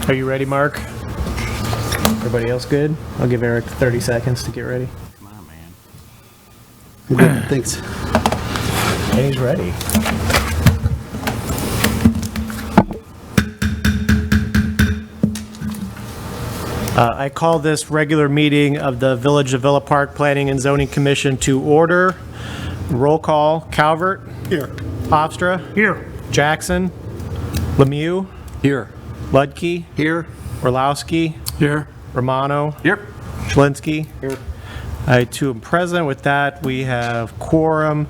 Are you ready, Mark? Everybody else good? I'll give Eric 30 seconds to get ready. Come on, man. Good, thanks. And he's ready. I call this regular meeting of the Village of Villa Park Planning and Zoning Commission to order. Roll call. Calvert. Here. Hofstra. Here. Jackson. Lemieux. Here. Ludke. Here. Orlowski. Here. Romano. Here. Schlinsky. Here. I too am present. With that, we have quorum.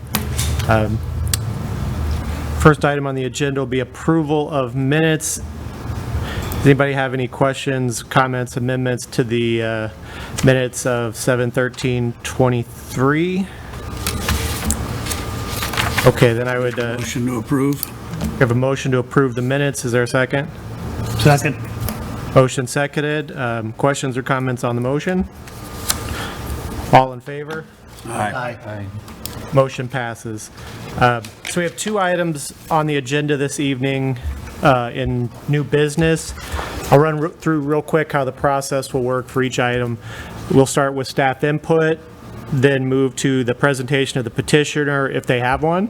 First item on the agenda will be approval of minutes. Does anybody have any questions, comments, amendments to the minutes of 7/13/23? Okay, then I would Motion to approve. have a motion to approve the minutes. Is there a second? Second. Motion seconded. Questions or comments on the motion? All in favor? Aye. Motion passes. So we have two items on the agenda this evening in new business. I'll run through real quick how the process will work for each item. We'll start with staff input, then move to the presentation of the petitioner if they have one.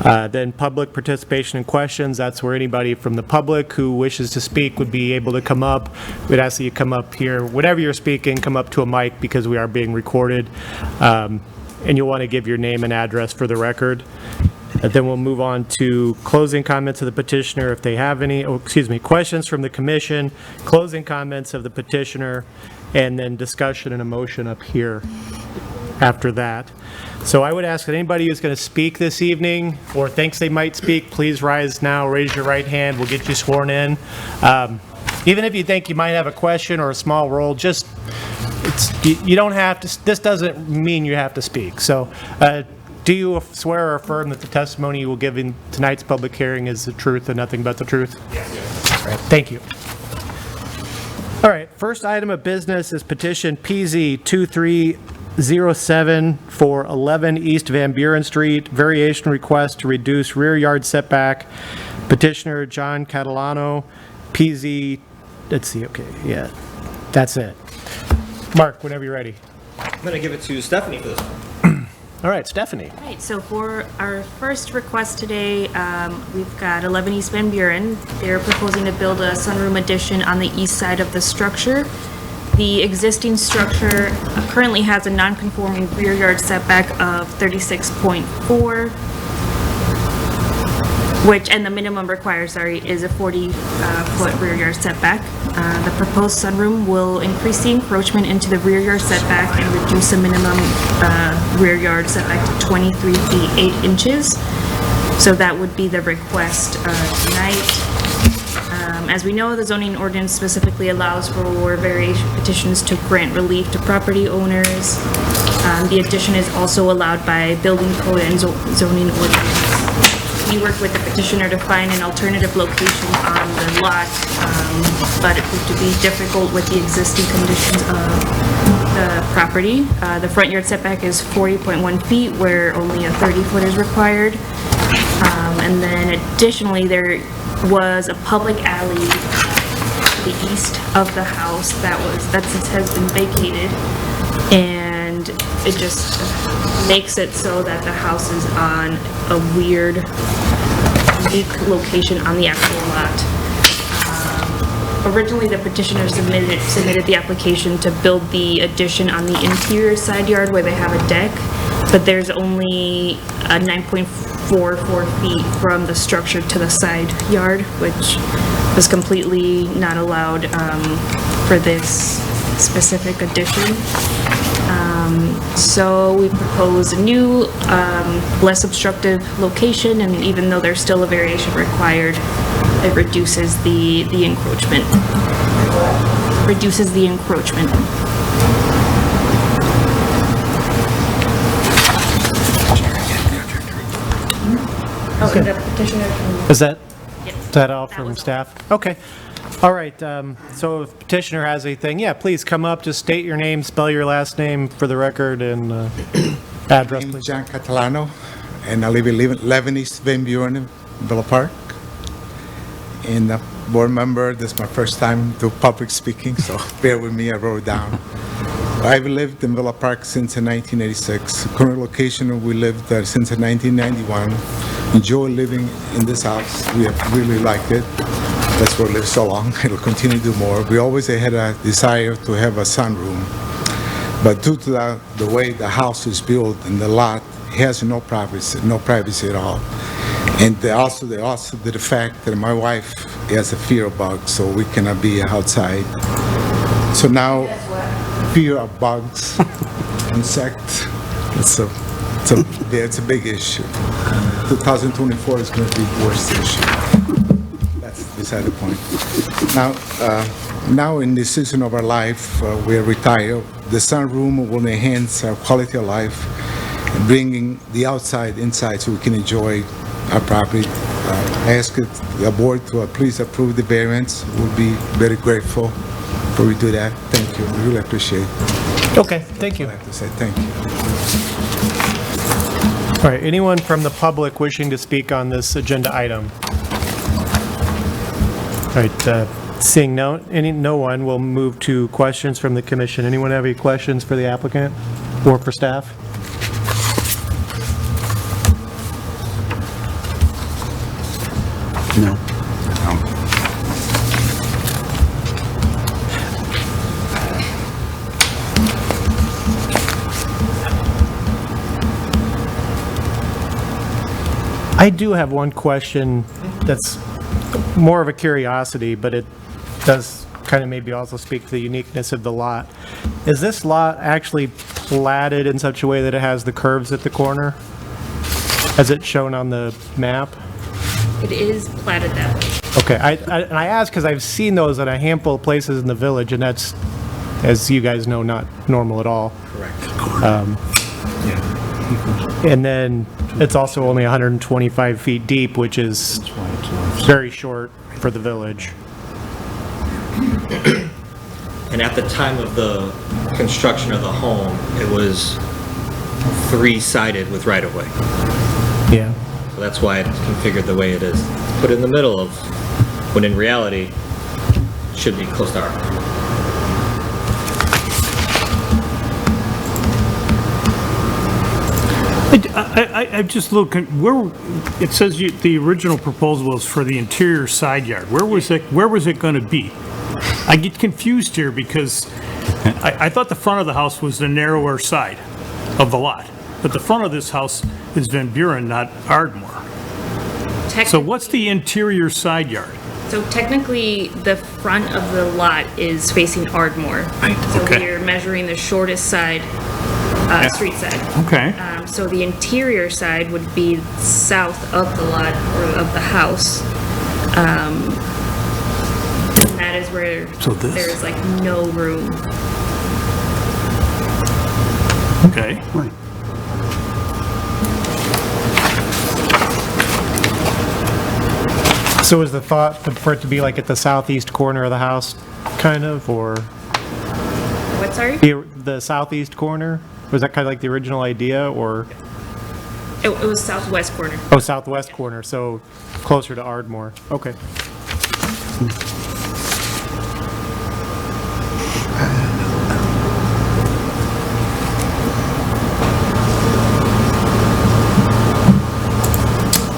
Then public participation and questions. That's where anybody from the public who wishes to speak would be able to come up. We'd ask that you come up here. Whenever you're speaking, come up to a mic because we are being recorded. And you'll want to give your name and address for the record. Then we'll move on to closing comments of the petitioner if they have any, questions from the commission, closing comments of the petitioner, and then discussion and a motion up here after that. So I would ask that anybody who's going to speak this evening or thinks they might speak, please rise now, raise your right hand, we'll get you sworn in. Even if you think you might have a question or a small role, you don't have to, this doesn't mean you have to speak. So do you swear or affirm that the testimony you will give in tonight's public hearing is the truth and nothing but the truth? Yes. All right, thank you. All right, first item of business is petition PZ 2307 for 11 East Van Buren Street, variation request to reduce rear yard setback. Petitioner John Catalano, PZ, let's see, okay, yeah, that's it. Mark, whenever you're ready. I'm going to give it to Stephanie for this one. All right, Stephanie. All right, so for our first request today, we've got 11 East Van Buren. They're proposing to build a sunroom addition on the east side of the structure. The existing structure currently has a non-conforming rear yard setback of 36.4, and the minimum required, is a 40-foot rear yard setback. The proposed sunroom will increase the encroachment into the rear yard setback and reduce the minimum rear yard setback to 23 feet 8 inches. So that would be the request tonight. As we know, the zoning ordinance specifically allows for variation petitions to grant relief to property owners. The addition is also allowed by building code and zoning ordinance. We worked with the petitioner to find an alternative location on the lot, but it proved to be difficult with the existing conditions of the property. The front yard setback is 40.1 feet, where only a 30-foot is required. And then additionally, there was a public alley to the east of the house that has been vacated, and it just makes it so that the house is on a weird, unique location on the actual lot. Originally, the petitioner submitted the application to build the addition on the interior side yard where they have a deck, but there's only a 9.44 feet from the structure to the side yard, which was completely not allowed for this specific addition. So we propose a new, less obstructive location, and even though there's still a variation required, it reduces the encroachment. Okay. The petitioner can... Is that all That from was all. staff? Okay. All right, so if petitioner has anything, yeah, please come up, just state your name, spell your last name for the record, and address, I'm please. John Catalano, and I live in 11 East Van Buren, Villa Park. and a board member. This is my first time to public speaking, so bear with me, I wrote it down. I've lived in Villa Park since 1986. Current location, we lived there since 1991. Enjoy living in this house. We have really liked it. That's why we live so long. It'll continue to do more. We always had a desire to have a sunroom, but due to the way the house is built and the lot has no privacy at all. And also the fact that my wife has a fear of bugs, so we cannot be outside. So now, fear of bugs, insects, it's a big issue. 2024 is going to be the worst issue. That's beside the point. Now in this season of our life, we are retired. The sunroom will enhance our quality of life, bringing the outside inside so we can enjoy our property. I ask the board to please approve the variance. We'll be very grateful for we do that. Thank you. We really appreciate it. Okay, thank you. I have to say thank you. All right, anyone from the public wishing to speak on this agenda item? All right, seeing no one, we'll move to questions from the commission. Anyone have any questions for the applicant or for staff? No. I do have one question that's more of a curiosity, but it does kind of maybe also speak to the uniqueness of the lot. Is this lot actually platted in such a way that it has the curves at the corner, as it's shown on the map? It is platted that way. Okay, I ask because I've seen those at a handful of places in the village, and that's, as you guys know, not normal at all. Correct. And then it's also only 125 feet deep, which is very short for the village. And at the time of the construction of the home, it was 3-sided with right-of-way. Yeah. So that's why it's configured the way it is. Put in the middle of, when in reality, it should be close to our. I'm just looking, where, it says the original proposal was for the interior side yard. Where was it going to be? I get confused here because I thought the front of the house was the narrower side of the lot. But the front of this house is Van Buren, not Ardmore. So what's the interior side yard? So technically, the front of the lot is facing Ardmore. So Okay. we're measuring the shortest side, street side. Okay. So the interior side would be south of the lot or of the house. And that is where So this- there's like no room. Okay. Right. So is the thought for it to be like at the southeast corner of the house, kind of, or What, sorry? the southeast corner? Was that kind of like the original idea, or, It was southwest corner. oh, southwest corner, so closer to Ardmore? Okay.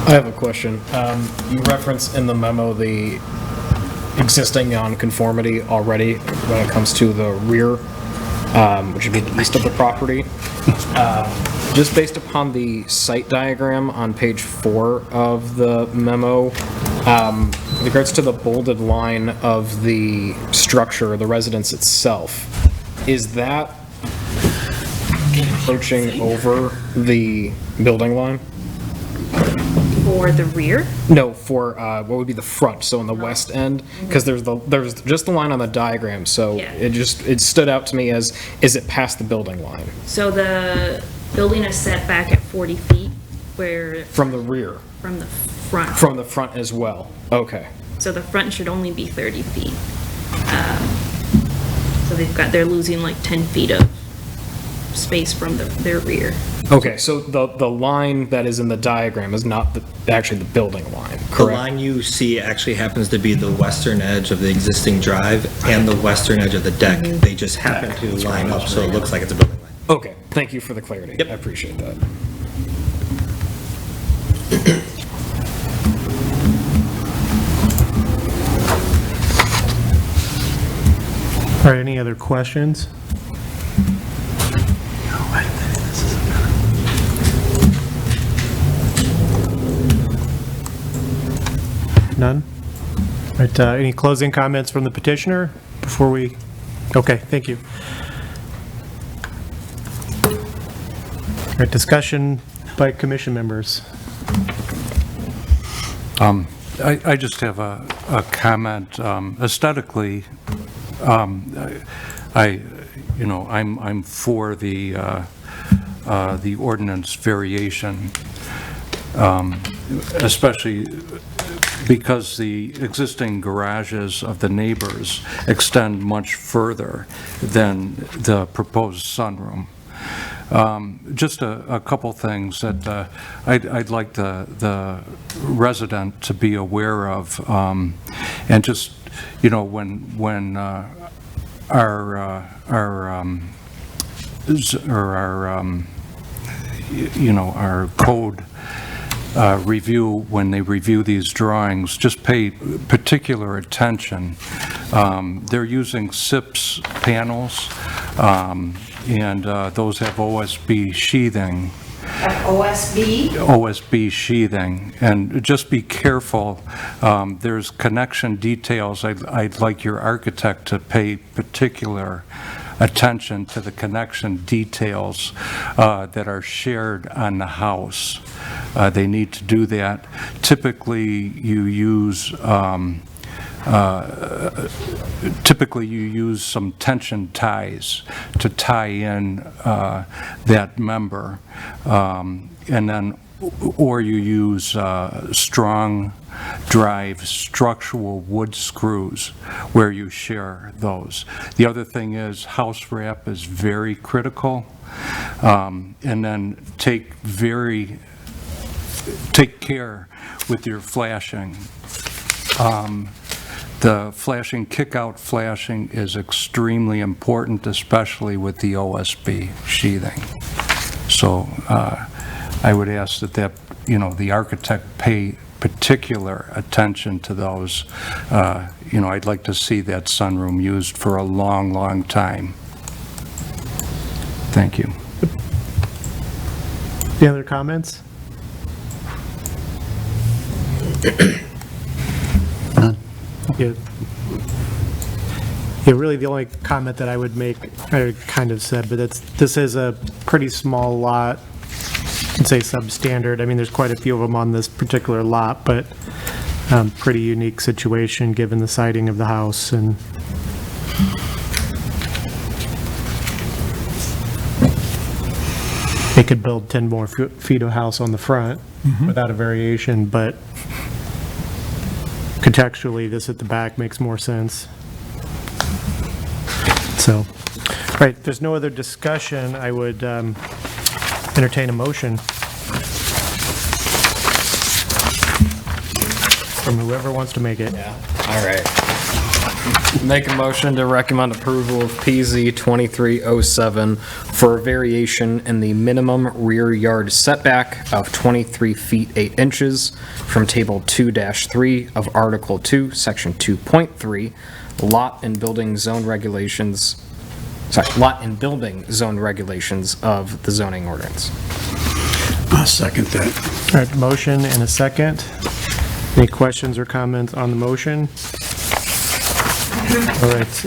I have a question. You reference in the memo the existing nonconformity already when it comes to the rear, which would be the east of the property. Just based upon the site diagram on page 4 of the memo, with regards to the bolded line of the structure, the residence itself, is that encroaching over the building line? For the rear? No, for what would be the front, so on the west end, because there's just the line on the diagram, so Yeah. it stood out to me as, is it past the building line? So the building is set back at 40 feet, where, From the rear, from the front. from the front as well, okay. So the front should only be 30 feet. So they're losing like 10 feet of space from their rear. Okay, so the line that is in the diagram is not actually the building line, The correct? line you see actually happens to be the western edge of the existing drive and the western edge of the deck. They just happen to line up, so it looks like it's a building line. Okay, thank you for the clarity. Yep. I appreciate that. All right, any other questions? None? All right, any closing comments from the petitioner before we, okay, thank you. All right, discussion by commission members. I just have a comment. Aesthetically, I'm for the ordinance variation, especially because the existing garages of the neighbors extend much further than the proposed sunroom. Just a couple things that I'd like the resident to be aware of, and just, when our code review, when they review these drawings, just pay particular attention. They're using SIPS panels, and those have OSB sheathing. OSB sheathing, and just be careful. There's connection details. I'd like your architect to pay particular attention to the connection details that are shared on the house. They need to do that. Typically, you use some tension ties to tie in that member, and then, or you use strong drive structural wood screws where you share those. The other thing is house wrap is very critical, and then take care with your flashing. The flashing, kick-out flashing is extremely important, especially with the OSB sheathing. So I would ask that the architect pay particular attention to those. I'd like to see that sunroom used for a long, long time. Thank you. Any other comments? Yeah. Yeah, really the only comment that I would make, I kind of said, but this is a pretty small lot, I'd say substandard. I mean, there's quite a few of them on this particular lot, but pretty unique situation given the siding of the house. And they could build 10 more feet of house on the front without a variation, but contextually, this at the back makes more sense. So, all right, if there's no other discussion, I would entertain a motion from whoever wants to make it. Yeah, all right. Make a motion to recommend approval of PZ 2307 for a variation in the minimum rear yard setback of 23 feet 8 inches from Table 2-3 of Article 2, Section 2.3, lot and building zone regulations of the zoning ordinance. I'll second that. All right, motion and a second. Any questions or comments on the motion? All right,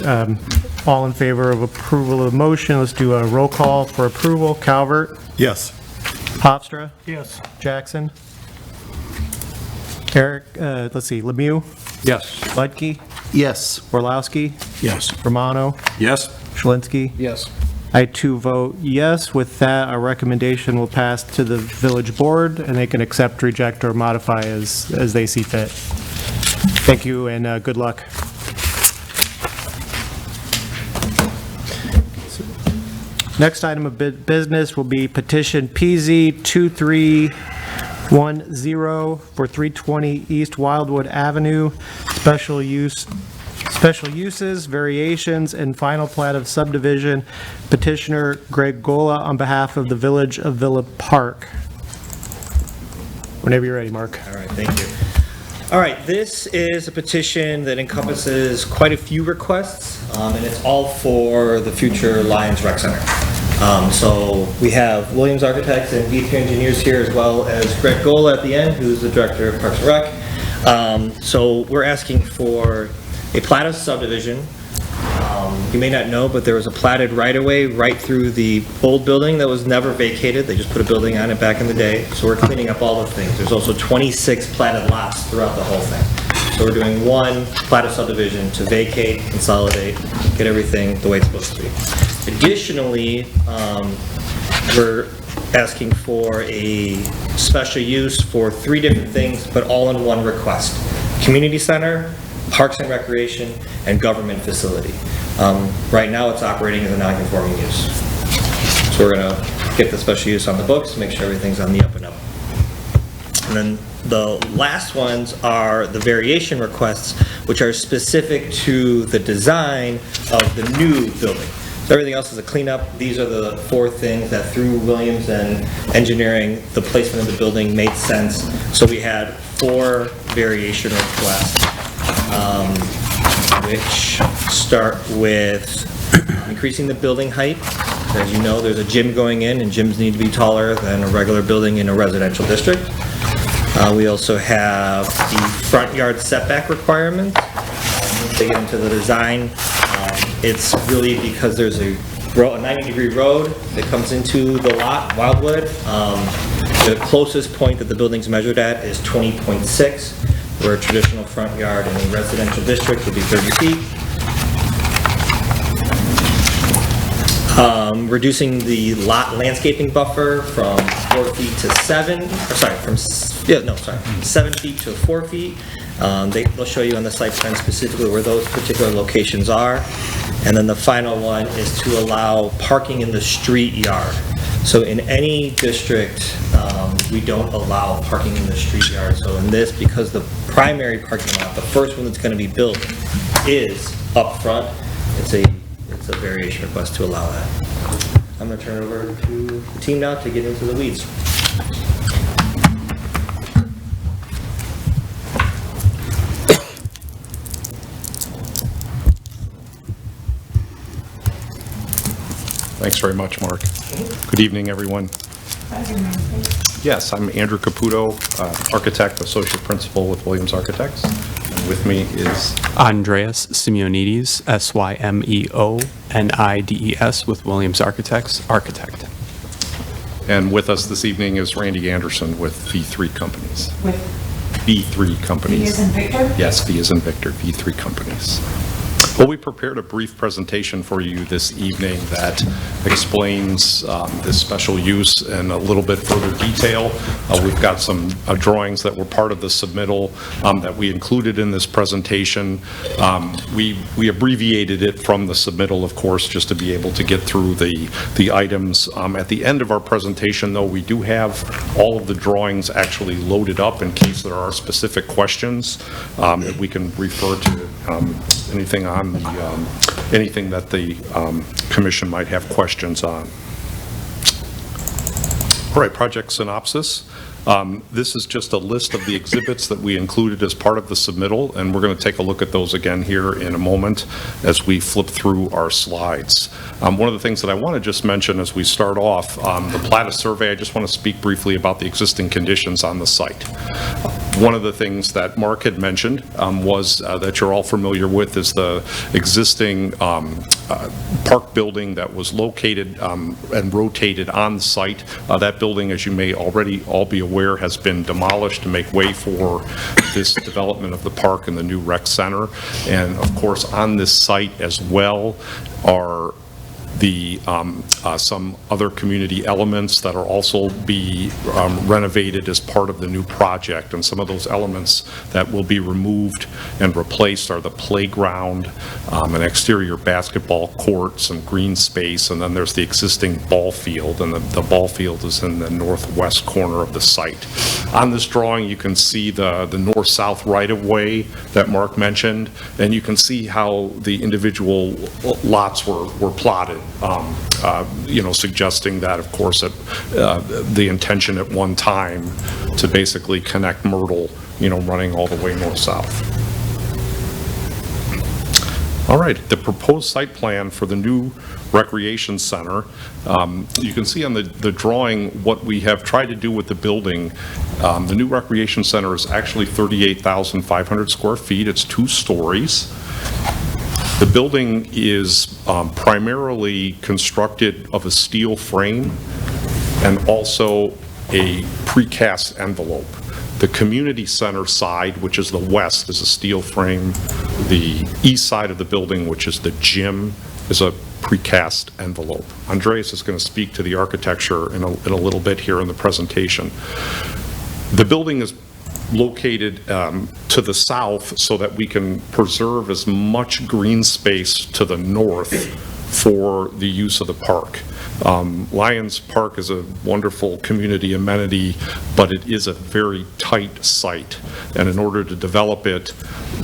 all in favor of approval of the motion, let's do a roll call for approval. Calvert? Yes. Hofstra? Yes. Jackson? Eric, let's see, Lemieux? Yes. Ludke? Yes. Orlowski? Yes. Romano? Yes. Shalinski? Yes. I too vote yes. With that, our recommendation will pass to the village board, and they can accept, reject, or modify as they see fit. Thank you, and good luck. Next item of business will be petition PZ 2310 for 320 East Wildwood Avenue, special uses, variations, and final plat of subdivision. Petitioner Greg Gola on behalf of the Village of Villa Park. Whenever you're ready, Mark. All right, thank you. All right, this is a petition that encompasses quite a few requests, and it's all for the future Lions Rec Center. So we have Williams Architects and V3 Engineers here, as well as Greg Gola at the end, who's the Director of Parks and Rec. So we're asking for a plat of subdivision. You may not know, but there was a platted right-of-way right through the old building that was never vacated. They just put a building on it back in the day. So we're cleaning up all the things. There's also 26 platted lots throughout the whole thing. So we're doing one plat of subdivision to vacate, consolidate, get everything the way it's supposed to be. Additionally, we're asking for a special use for 3 different things, but all in one request. Community center, Parks and Recreation, and government facility. Right now, it's operating as a non-conforming use. So we're gonna get the special use on the books, make sure everything's on the up and up. And then the last ones are the variation requests, which are specific to the design of the new building. So everything else is a cleanup. These are the 4 things that through Williams and engineering, the placement of the building made sense. So we had 4 variation requests, which start with increasing the building height. As you know, there's a gym going in, and gyms need to be taller than a regular building in a residential district. We also have the front yard setback requirement. Once they get into the design, it's really because there's a 90-degree road that comes into the lot, Wildwood. The closest point that the building's measured at is 20.6, where a traditional front yard in a residential district would be 30 feet. Reducing the lot landscaping buffer from 4 feet to 7 feet to 4 feet. They'll show you on the site plan specifically where those particular locations are. And then the final one is to allow parking in the street yard. So in any district, we don't allow parking in the street yard. So in this, because the primary parking lot, the first one that's going to be built, is up front, it's a variation request to allow that. I'm going to turn it over to the team now to get into the weeds. Thanks very much, Mark. Good evening, everyone. Yes, I'm Andrew Caputo, architect, associate principal with Williams Architects. And with me is Andreas Simeonides, Symeonides, with Williams Architects, architect. And with us this evening is Randy Anderson with V3 Companies. With V3 Companies. V as in Victor? Yes, V as in Victor, V3 Companies. Well, we prepared a brief presentation for you this evening that explains this special use in a little bit further detail. We've got some drawings that were part of the submittal that we included in this presentation. We abbreviated it from the submittal, of course, just to be able to get through the items. At the end of our presentation, though, we do have all of the drawings actually loaded up in case there are specific questions that we can refer to anything on anything that the commission might have questions on. All right, project synopsis. This is just a list of the exhibits that we included as part of the submittal, and we're going to take a look at those again here in a moment as we flip through our slides. One of the things that I want to just mention as we start off, the Plata survey, I just want to speak briefly about the existing conditions on the site. One of the things that Mark had mentioned was that you're all familiar with is the existing park building that was located and rotated on the site. That building, as you may already all be aware, has been demolished to make way for this development of the park and the new rec center. And of course, on this site as well are some other community elements that are also be renovated as part of the new project. And some of those elements that will be removed and replaced are the playground, an exterior basketball court, some green space, and then there's the existing ball field, and the ball field is in the northwest corner of the site. On this drawing, you can see the north-south right-of-way that Mark mentioned, and you can see how the individual lots were plotted, suggesting that, of course, the intention at one time to basically connect Myrtle, running all the way north-south. All right, the proposed site plan for the new recreation center. You can see on the drawing what we have tried to do with the building. The new recreation center is actually 38,500 square feet. It's 2 stories. The building is primarily constructed of a steel frame and also a precast envelope. The community center side, which is the west, is a steel frame. The east side of the building, which is the gym, is a precast envelope. Andreas is going to speak to the architecture in a little bit here in the presentation. The building is located to the south so that we can preserve as much green space to the north for the use of the park. Lions Park is a wonderful community amenity, but it is a very tight site. And in order to develop it,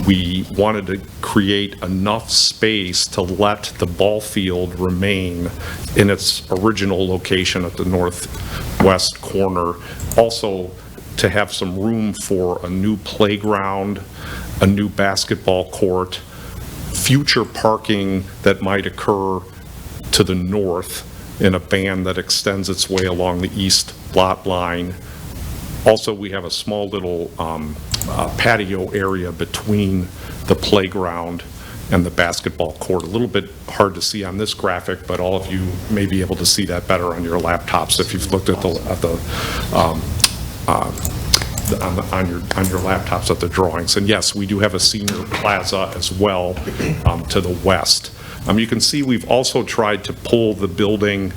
we wanted to create enough space to let the ball field remain in its original location at the northwest corner. Also, to have some room for a new playground, a new basketball court, future parking that might occur to the north in a band that extends its way along the east lot line. Also, we have a small little patio area between the playground and the basketball court. A little bit hard to see on this graphic, but all of you may be able to see that better on your laptops if you've looked at on your laptops at the drawings. And yes, we do have a senior plaza as well to the west. You can see we've also tried to pull the building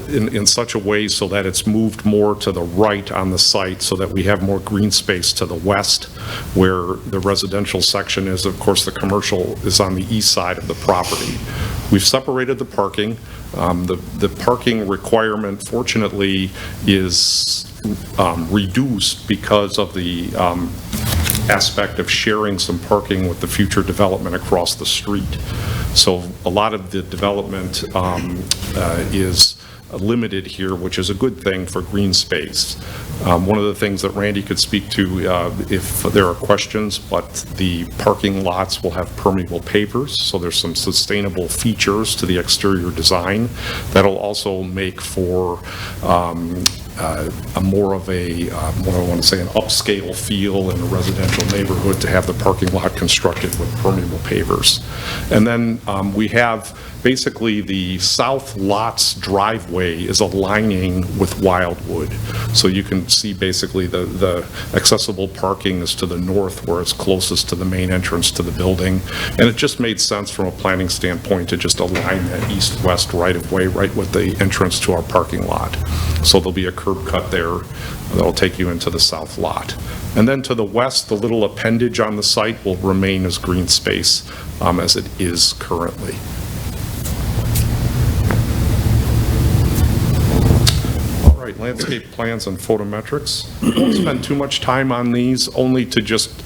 in such a way so that it's moved more to the right on the site so that we have more green space to the west, where the residential section is. Of course, the commercial is on the east side of the property. We've separated the parking. The parking requirement, fortunately, is reduced because of the aspect of sharing some parking with the future development across the street. So a lot of the development is limited here, which is a good thing for green space. One of the things that Randy could speak to if there are questions, but the parking lots will have permeable pavers, so there's some sustainable features to the exterior design that'll also make for a more of a, what I want to say, an upscale feel in a residential neighborhood to have the parking lot constructed with permeable pavers. And then we have basically the south lot's driveway is aligning with Wildwood. So you can see basically the accessible parking is to the north where it's closest to the main entrance to the building. And it just made sense from a planning standpoint to just align that east-west right-of-way right with the entrance to our parking lot. So there'll be a curb cut there that'll take you into the south lot. And then to the west, the little appendage on the site will remain as green space as it is currently. Landscape plans and photometrics. I won't spend too much time on these, only to just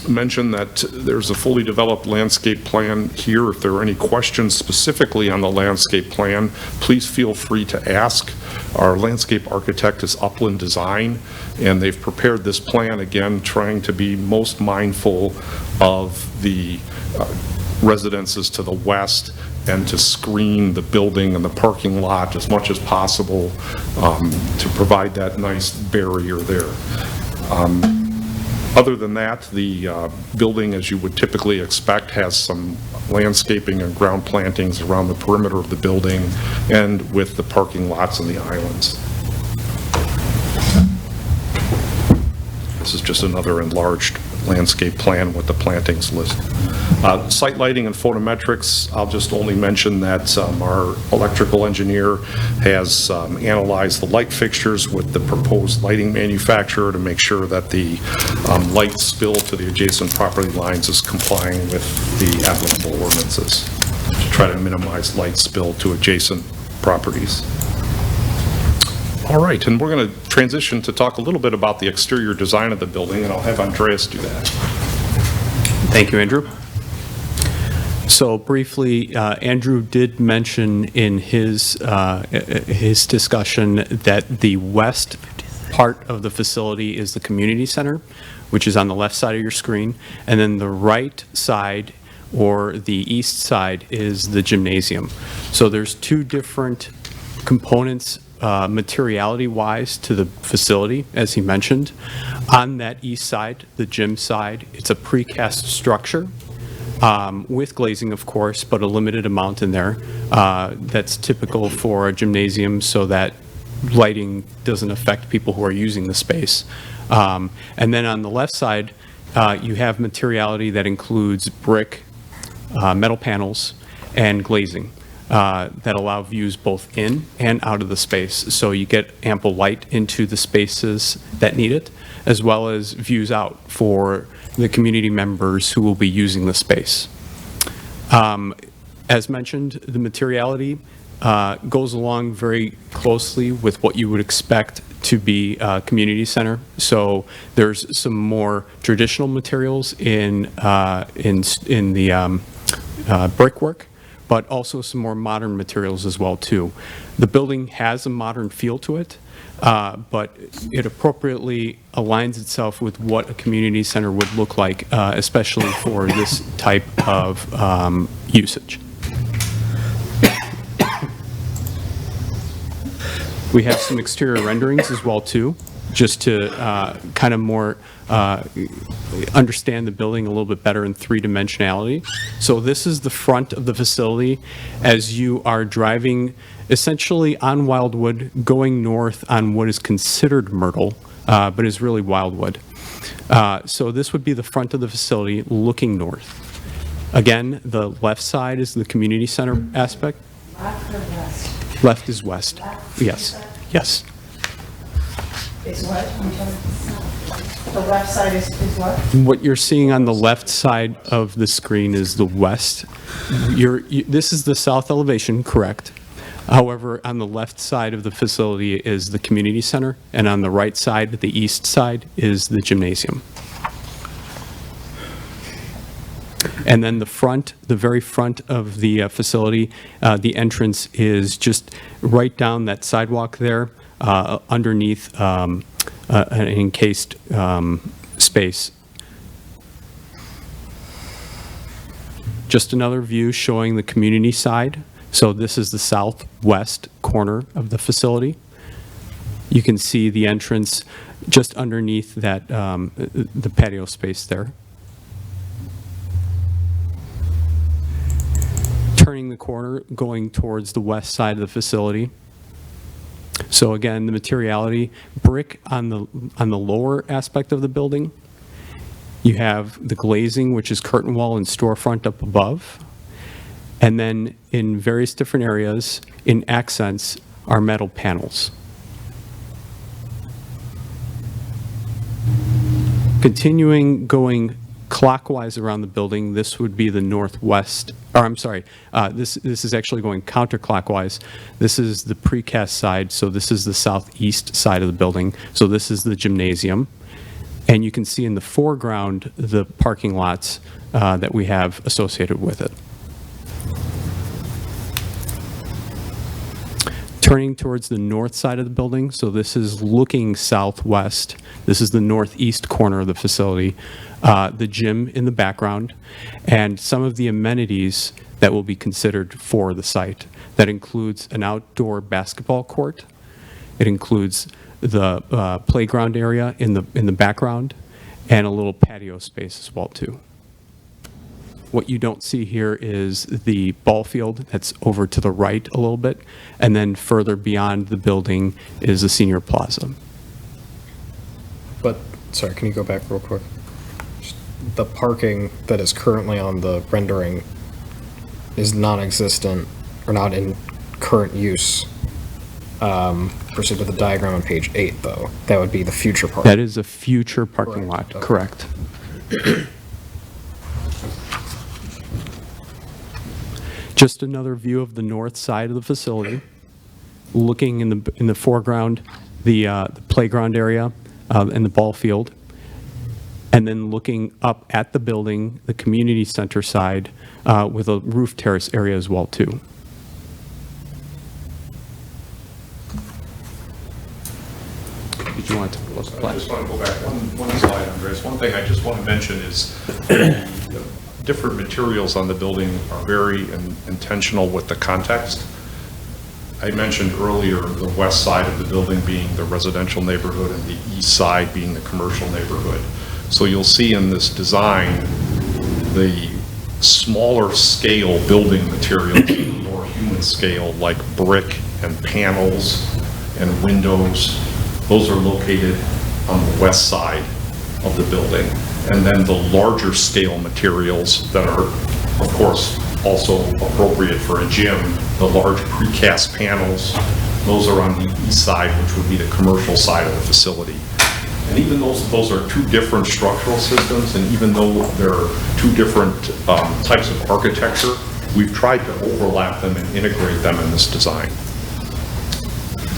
mention that there's a fully developed landscape plan here. If there are any questions specifically on the landscape plan, please feel free to ask. Our landscape architect is Upland Design, and they've prepared this plan, again, trying to be most mindful of the residences to the west and to screen the building and the parking lot as much as possible to provide that nice barrier there. Other than that, the building, as you would typically expect, has some landscaping and ground plantings around the perimeter of the building and with the parking lots and the islands. This is just another enlarged landscape plan with the plantings list. Site lighting and photometrics, I'll just only mention that our electrical engineer has analyzed the light fixtures with the proposed lighting manufacturer to make sure that the light spill to the adjacent property lines is complying with the applicable ordinances to try to minimize light spill to adjacent properties. All right, and we're going to transition to talk a little bit about the exterior design of the building, and I'll have Andreas do that. Thank you, Andrew. So briefly, Andrew did mention in his discussion that the west part of the facility is the community center, which is on the left side of your screen, and then the right side or the east side is the gymnasium. So there's two different components materiality-wise to the facility, as he mentioned. On that east side, the gym side, it's a precast structure with glazing, of course, but a limited amount in there. That's typical for a gymnasium so that lighting doesn't affect people who are using the space. And then on the left side, you have materiality that includes brick, metal panels, and glazing. That allow views both in and out of the space. So you get ample light into the spaces that need it, as well as views out for the community members who will be using the space. As mentioned, the materiality goes along very closely with what you would expect to be a community center. So there's some more traditional materials in the brickwork, but also some more modern materials as well too. The building has a modern feel to it, but it appropriately aligns itself with what a community center would look like, especially for this type of usage. We have some exterior renderings as well too, just to kind of more understand the building a little bit better in three-dimensionality. So this is the front of the facility as you are driving essentially on Wildwood, going north on what is considered Myrtle, but is really Wildwood. So this would be the front of the facility looking north. Again, the left side is the community center aspect. Left or west? Left is west. Left? Yes, yes. Is what? I'm sorry. The left side is what? What you're seeing on the left side of the screen is the west. This is the south elevation, correct. However, on the left side of the facility is the community center, and on the right side, the east side, is the gymnasium. And then the front, the very front of the facility, the entrance is just right down that sidewalk there, underneath an encased space. Just another view showing the community side. So this is the southwest corner of the facility. You can see the entrance just underneath that, the patio space there. Turning the corner, going towards the west side of the facility. So again, the materiality, brick on the lower aspect of the building. You have the glazing, which is curtain wall and storefront up above. And then in various different areas, in accents, are metal panels. Continuing going clockwise around the building, this would be the northwest, or I'm sorry, this is actually going counterclockwise. This is the precast side, so this is the southeast side of the building. So this is the gymnasium. And you can see in the foreground the parking lots that we have associated with it. Turning towards the north side of the building, so this is looking southwest. This is the northeast corner of the facility. The gym in the background, and some of the amenities that will be considered for the site. That includes an outdoor basketball court. It includes the playground area in the background, and a little patio space as well too. What you don't see here is the ball field that's over to the right a little bit, and then further beyond the building is the senior plaza. But, sorry, can you go back real quick? Just the parking that is currently on the rendering is non-existent or not in current use. Proceed with the diagram on page 8, though. That would be the future parking. That is a future parking lot, Correct. correct. Just another view of the north side of the facility, looking in the foreground, the playground area and the ball field, and then looking up at the building, the community center side, with a roof terrace area as well, too. Did you want to I just want to go back one slide, Andres. One thing I just want to mention is the different materials on the building are very intentional with the context. I mentioned earlier the west side of the building being the residential neighborhood and the east side being the commercial neighborhood. So you'll see in this design the smaller scale building materials, more human scale, like brick and panels and windows. Those are located on the west side of the building. And then the larger scale materials that are, of course, also appropriate for a gym, the large precast panels, those are on the east side, which would be the commercial side of the facility. And even those are two different structural systems, and even though they're two different types of architecture, we've tried to overlap them and integrate them in this design.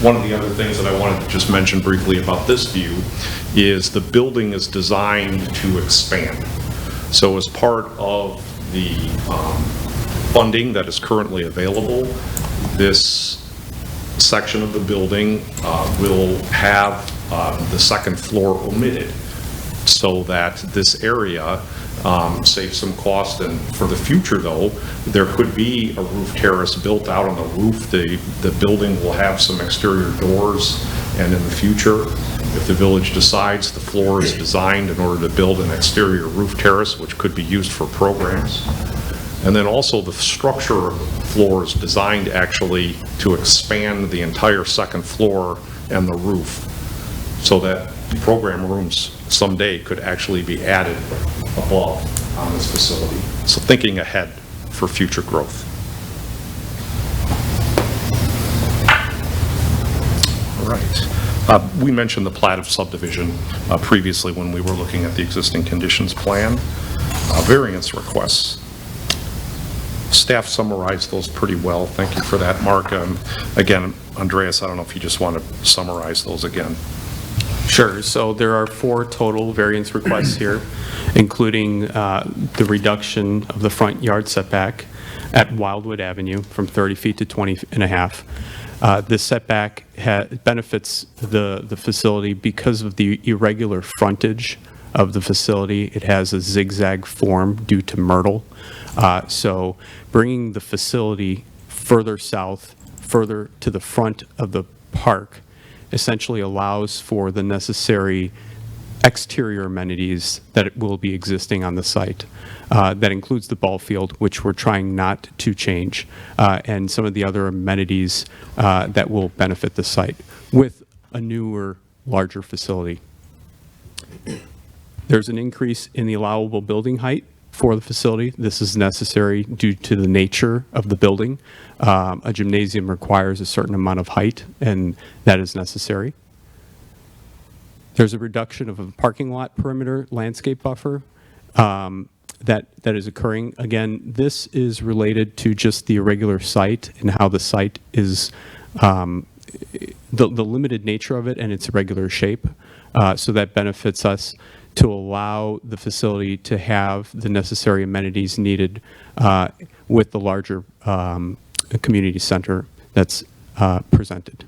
One of the other things that I wanted to just mention briefly about this view is the building is designed to expand. So as part of the funding that is currently available, this section of the building will have the second floor omitted, so that this area saves some cost. And for the future, though, there could be a roof terrace built out on the roof. The building will have some exterior doors, and in the future, if the village decides, the floor is designed in order to build an exterior roof terrace, which could be used for programs. And then also the structure of the floor is designed actually to expand the entire second floor and the roof, so that program rooms someday could actually be added above on this facility. So thinking ahead for future growth. All right. We mentioned the plat of subdivision previously when we were looking at the existing conditions plan. Variance requests. Staff summarized those pretty well. Thank you for that, Mark. Again, Andreas, I don't know if you just want to summarize those again. Sure. So there are 4 total variance requests here, including the reduction of the front yard setback at Wildwood Avenue from 30 feet to 20 and a half. This setback benefits the facility because of the irregular frontage of the facility. It has a zigzag form due to myrtle. So bringing the facility further south, further to the front of the park, essentially allows for the necessary exterior amenities that will be existing on the site. That includes the ball field, which we're trying not to change, and some of the other amenities that will benefit the site with a newer, larger facility. There's an increase in the allowable building height for the facility. This is necessary due to the nature of the building. A gymnasium requires a certain amount of height, and that is necessary. There's a reduction of a parking lot perimeter landscape buffer that is occurring. Again, this is related to just the irregular site and how the site is, the limited nature of it and its irregular shape. So that benefits us to allow the facility to have the necessary amenities needed with the larger community center that's presented.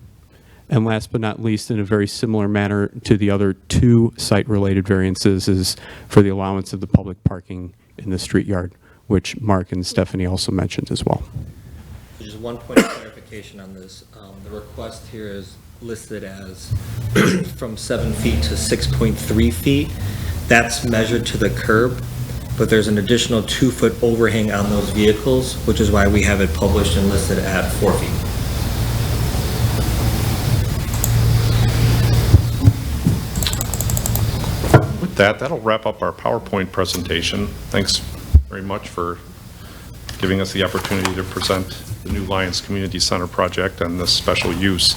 And last but not least, in a very similar manner to the other 2 site-related variances, is for the allowance of the public parking in the street yard, which Mark and Stephanie also mentioned as well. Just one point of clarification on this. The request here is listed as from 7 feet to 6.3 feet. That's measured to the curb, but there's an additional 2-foot overhang on those vehicles, which is why we have it published and listed at 4 feet. that'll wrap up our PowerPoint presentation. Thanks very much for giving us the opportunity to present the new Lions Community Center project and this special use.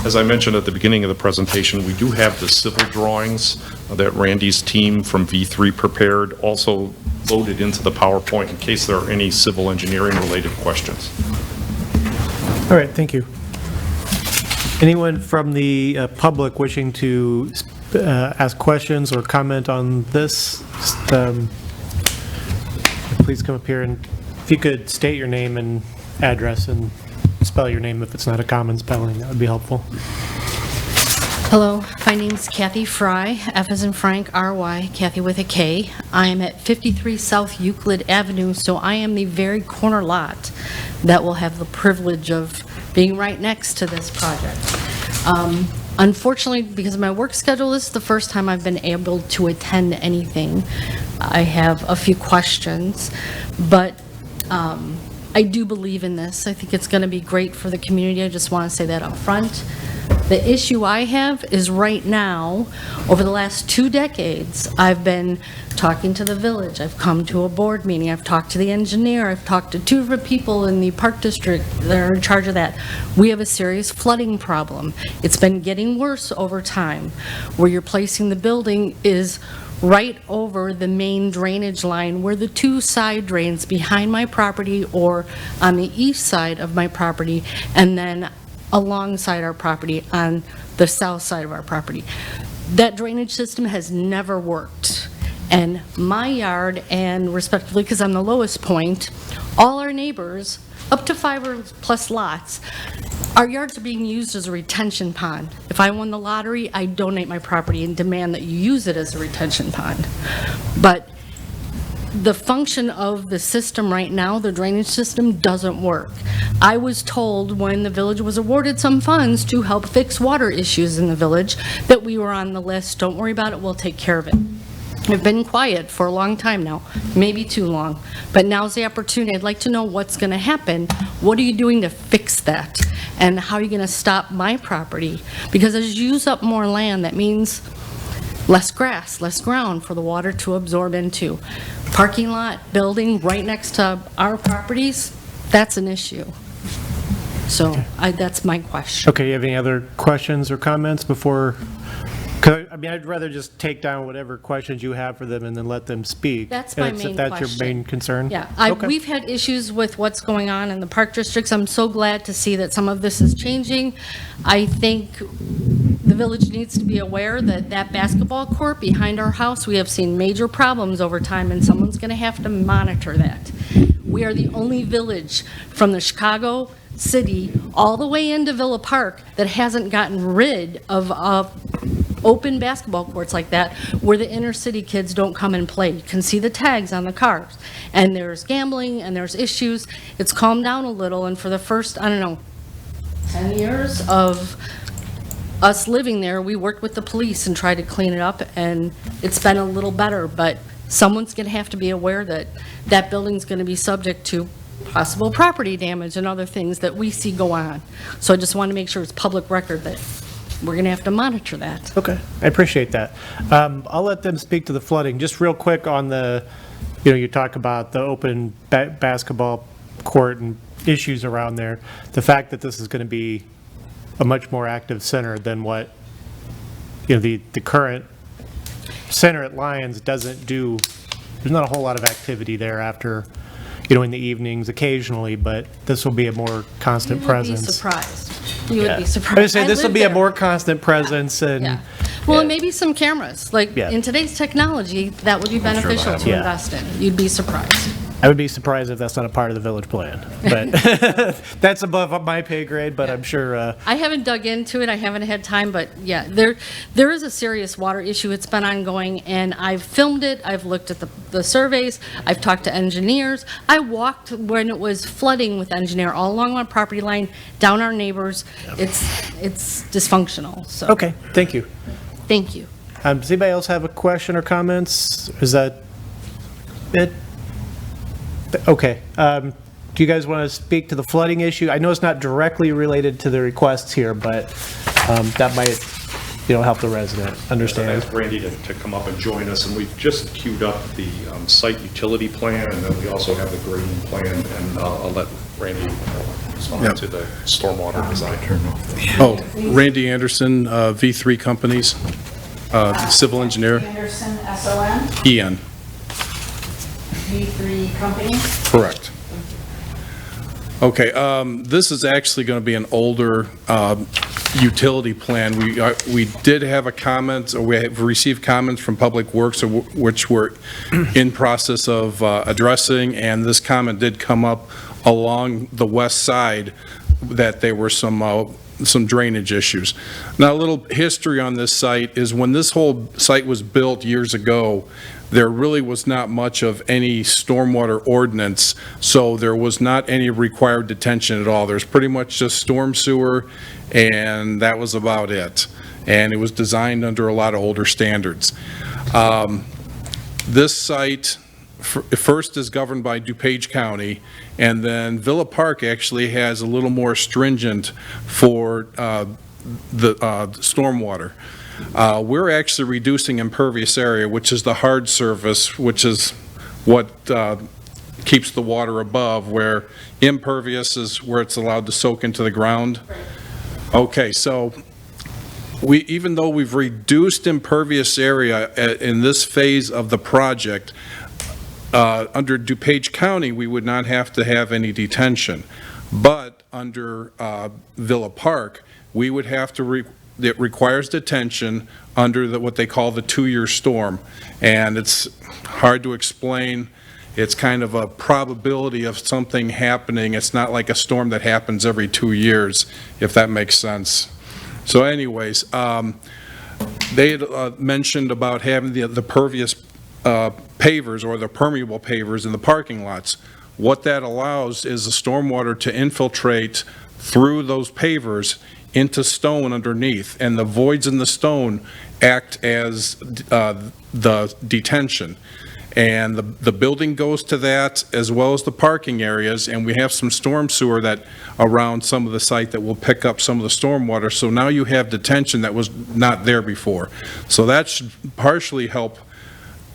As I mentioned at the beginning of the presentation, we do have the civil drawings that Randy's team from V3 prepared, also loaded into the PowerPoint in case there are any civil engineering related questions. All right, thank you. Anyone from the public wishing to ask questions or comment on this, just, please come up here, and if you could state your name and address and spell your name if it's not a common spelling, that would be helpful. Hello, my name's Kathy Fry, F as in Frank, R-Y, Kathy with a K. I am at 53 South Euclid Avenue, so I am the very corner lot that will have the privilege of being right next to this project. Unfortunately, because of my work schedule, this is the first time I've been able to attend anything. I have a few questions, but I do believe in this. I think it's going to be great for the community. I just want to say that up front. The issue I have is right now, over the last 2 decades, I've been talking to the village, I've come to a board meeting, I've talked to the engineer, I've talked to 2 different people in the park district that are in charge of that. We have a serious flooding problem. It's been getting worse over time. Where you're placing the building is right over the main drainage line where the 2 side drains behind my property or on the east side of my property, and then alongside our property on the south side of our property. That drainage system has never worked. And my yard, and respectively, because I'm the lowest point, all our neighbors, up to 5 or plus lots, our yards are being used as a retention pond. If I won the lottery, I'd donate my property and demand that you use it as a retention pond. But the function of the system right now, the drainage system, doesn't work. I was told when the village was awarded some funds to help fix water issues in the village that we were on the list. Don't worry about it, we'll take care of it. I've been quiet for a long time now, maybe too long, but now's the opportunity. I'd like to know what's going to happen. What are you doing to fix that? And how are you going to stop my property? Because as you use up more land, that means less grass, less ground for the water to absorb into. Parking lot, building right next to our properties, that's an issue. So that's my question. Okay, you have any other questions or comments before? 'Cause, I mean, I'd rather just take down whatever questions you have for them and then let them speak. That's my main If that's your question. main concern? Yeah, Okay. we've had issues with what's going on in the park districts. I'm so glad to see that some of this is changing. I think the village needs to be aware that that basketball court behind our house, we have seen major problems over time, and someone's going to have to monitor that. We are the only village from the Chicago city all the way into Villa Park that hasn't gotten rid of open basketball courts like that, where the inner city kids don't come and play. You can see the tags on the cars, and there's gambling and there's issues. It's calmed down a little, and for the first, I don't know, 10 years of us living there, we worked with the police and tried to clean it up, and it's been a little better, but someone's going to have to be aware that that building's going to be subject to possible property damage and other things that we see go on. So I just want to make sure it's public record that we're going to have to monitor that. Okay, I appreciate that. I'll let them speak to the flooding. Just real quick on the, you talk about the open basketball court and issues around there. The fact that this is going to be a much more active center than what, the current center at Lions doesn't do. There's not a whole lot of activity there after, in the evenings occasionally, but this will be a more constant presence. You would be surprised. You Yeah. would be surprised. I would say this will live be a there. more constant presence and. Yeah. Well, and maybe some cameras. Like, Yeah. in today's technology, that would be beneficial to Yeah. invest in. You'd be surprised. I would be surprised if that's not a part of the village plan, but that's above my pay grade, but I'm sure, I haven't dug into it, I haven't had time, but yeah, there is a serious water issue. It's been ongoing, and I've filmed it, I've looked at the surveys, I've talked to engineers. I walked when it was flooding with engineer all along my property line, down our neighbors. It's dysfunctional, so. okay, thank you. Thank you. Does anybody else have a question or comments? Is that it? Okay. Do you guys want to speak to the flooding issue? I know it's not directly related to the requests here, but that might help the resident I've understand. asked Randy to come up and join us, and we've just queued up the site utility plan, and then we also have the grading plan, and I'll let Randy respond to the stormwater design. Oh, Randy Anderson, V3 Companies, civil engineer. Anderson, S-O-N, Ian, V3 Company. correct. Okay, this is actually going to be an older utility plan. We did have a comment, or we have received comments from Public Works, which we're in process of addressing, and this comment did come up along the west side that there were some drainage issues. Now, a little history on this site is when this whole site was built years ago, there really was not much of any stormwater ordinance, so there was not any required detention at all. There's pretty much just storm sewer, and that was about it. And it was designed under a lot of older standards. This site first is governed by DuPage County, and then Villa Park actually has a little more stringent for the stormwater. We're actually reducing impervious area, which is the hard surface, which is what keeps the water above, where impervious is where it's allowed to soak into the ground. Okay, so even though we've reduced impervious area in this phase of the project, under DuPage County, we would not have to have any detention. But under Villa Park, we would have to it requires detention under what they call the 2-year storm. And it's hard to explain. It's kind of a probability of something happening. It's not like a storm that happens every 2 years, if that makes sense. So anyways, they had mentioned about having the pervious pavers or the permeable pavers in the parking lots. What that allows is the stormwater to infiltrate through those pavers into stone underneath, and the voids in the stone act as the detention. And the building goes to that, as well as the parking areas, and we have some storm sewer that around some of the site that will pick up some of the stormwater. So now you have detention that was not there before. So that should partially help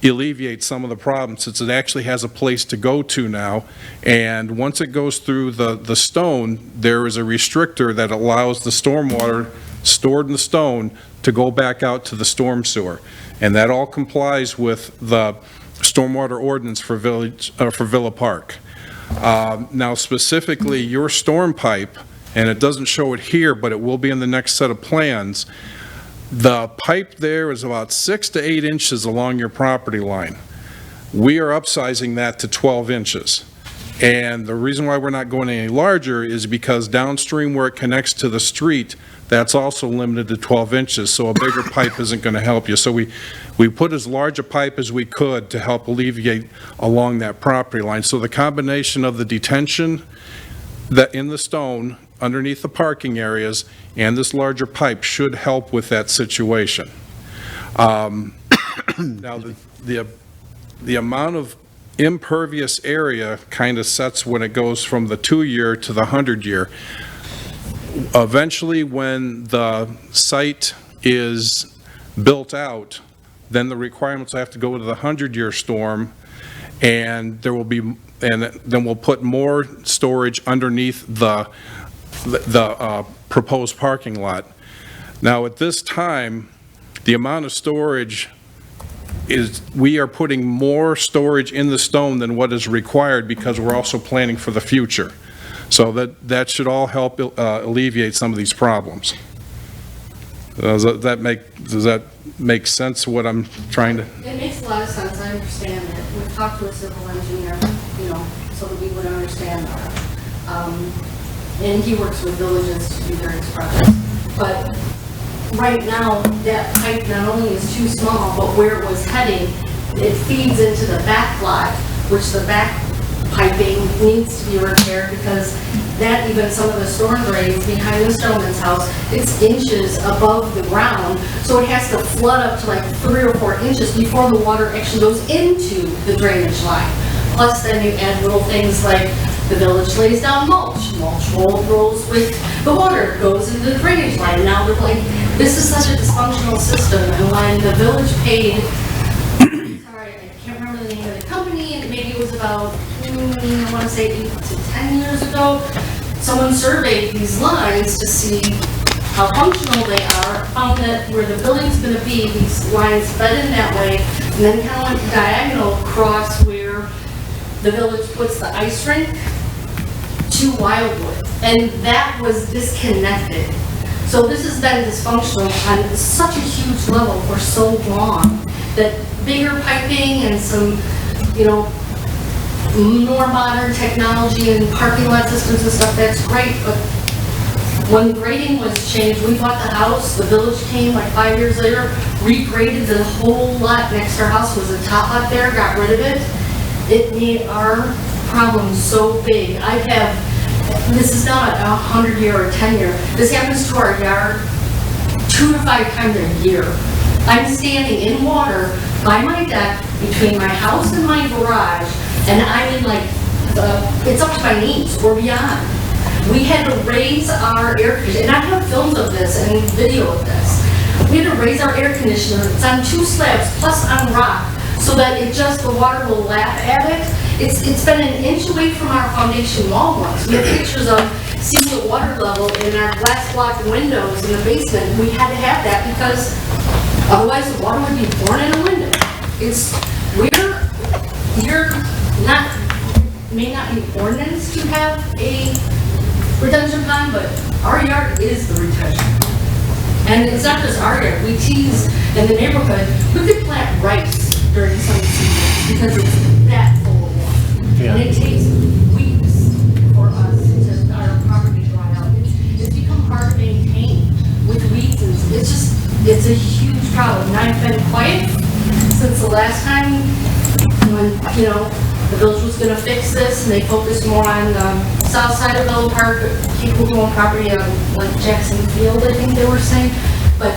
alleviate some of the problems, since it actually has a place to go to now. And once it goes through the stone, there is a restrictor that allows the stormwater stored in the stone to go back out to the storm sewer. And that all complies with the stormwater ordinance for Villa Park. Now, specifically, your storm pipe, and it doesn't show it here, but it will be in the next set of plans. The pipe there is about 6 to 8 inches along your property line. We are upsizing that to 12 inches. And the reason why we're not going any larger is because downstream where it connects to the street, that's also limited to 12 inches, so a bigger pipe isn't going to help you. So we put as large a pipe as we could to help alleviate along that property line. So the combination of the detention that in the stone underneath the parking areas and this larger pipe should help with that situation. Now, the amount of impervious area kind of sets when it goes from the 2-year to the 100-year. Eventually, when the site is built out, then the requirements have to go to the 100-year storm, and there will be, and then we'll put more storage underneath the proposed parking lot. Now, at this time, the amount of storage is, we are putting more storage in the stone than what is required because we're also planning for the future. So that should all help alleviate some of these problems. Does that make sense, what I'm trying to? It makes a lot of sense. I understand that. We've talked to a civil engineer, so that we would understand that. And he works with villages to do various projects. But right now, that pipe not only is too small, but where it was heading, it feeds into the back lot, which the back piping needs to be repaired because that, even some of the storm drains behind the Stoneman's house, it's inches above the ground, so it has to flood up to like 3 or 4 inches before the water actually goes into the drainage line. Plus then you add little things like the village lays down mulch rolls with the water, goes into the drainage line. Now they're like, This is such a dysfunctional system, and when the village paid, sorry, I can't remember the name of the company, and maybe it was about, I want to say 8 to 10 years ago, someone surveyed these lines to see how functional they are, found that where the building's going to be, these lines fed in that way, and then kind of went diagonal across where the village puts the ice rink to Wildwood, and that was disconnected. So this has been dysfunctional on such a huge level for so long that bigger piping and some, you know, more modern technology and parking lot systems and stuff, that's great, but when grading was changed, we bought the house, the village came like 5 years later, regraded the whole lot next to our house, was a top lot there, got rid of it. It made our problem so big. This is not a 100-year or a 10-year. This happens to our yard 2 to 5 times a year. I'm standing in water by my deck between my house and my garage, and I'm in like, it's up to my knees or beyond. We had to raise our air conditioner, and I have films of this and video of this. We had to raise our air conditioner. It's on 2 slabs plus on rock, so that the water will lap at it. It's been an inch away from our foundation wall once. We have pictures of seeing the water level in our glass block windows in the basement. We had to have that because otherwise the water would be pouring in a window. May not be ordinance to have a retention pond, but our yard is the retention. And it's not just our yard. We tease in the neighborhood, we could plant rice during some seasons because it's that full of water. Yeah. And it takes weeks for us to our property dry out. It's become hard to maintain with weeds, and it's a huge problem. And I've been quiet since the last time when, you know, the village was going to fix this, and they focused more on the south side of Villa Park, people who own property on like Jackson Field, I think they were saying. But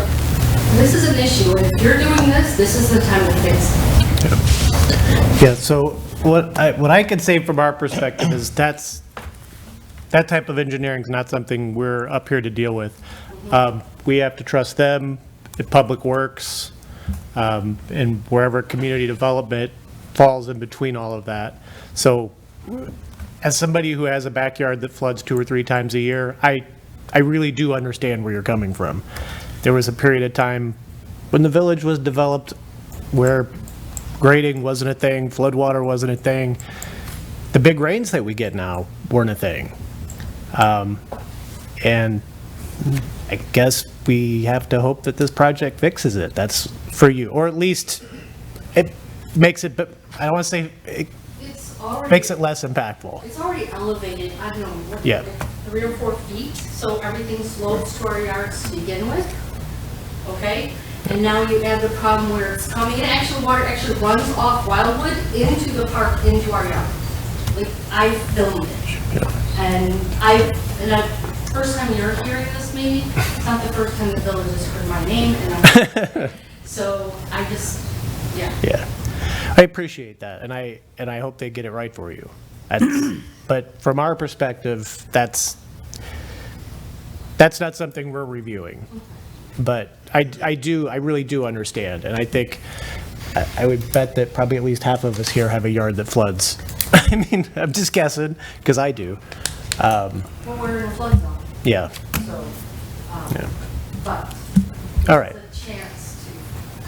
this is an issue. If you're doing this, this is the time to fix it. Yeah, so what I can say from our perspective is that type of engineering is not something we're up here to deal with. We have to trust them, at Public Works, and wherever community development falls in between all of that. So as somebody who has a backyard that floods 2 or 3 times a year, I really do understand where you're coming from. There was a period of time when the village was developed where grading wasn't a thing, floodwater wasn't a thing. The big rains that we get now weren't a thing. And I guess we have to hope that this project fixes it. That's for you, or at least it makes it, I don't want to say, it makes it less impactful. It's already elevated, I don't know, what, Yeah. 3 or 4 feet, so everything slopes to our yards to begin with, okay? And now you add the problem where it's coming in, water actually runs off Wildwood into the park, into our yard. Like, I filmed it. And first time you're hearing this maybe, it's not the first time the village has heard my name, and so I just, Yeah, I appreciate that, and I hope they get it right for you. But from our perspective, that's not something we're reviewing. But I really do understand, and I think, I would bet that probably at least half of us here have a yard that floods. I mean, I'm just guessing, because I do. well, we're in a flood zone, Yeah, so, yeah. but All right, it's a chance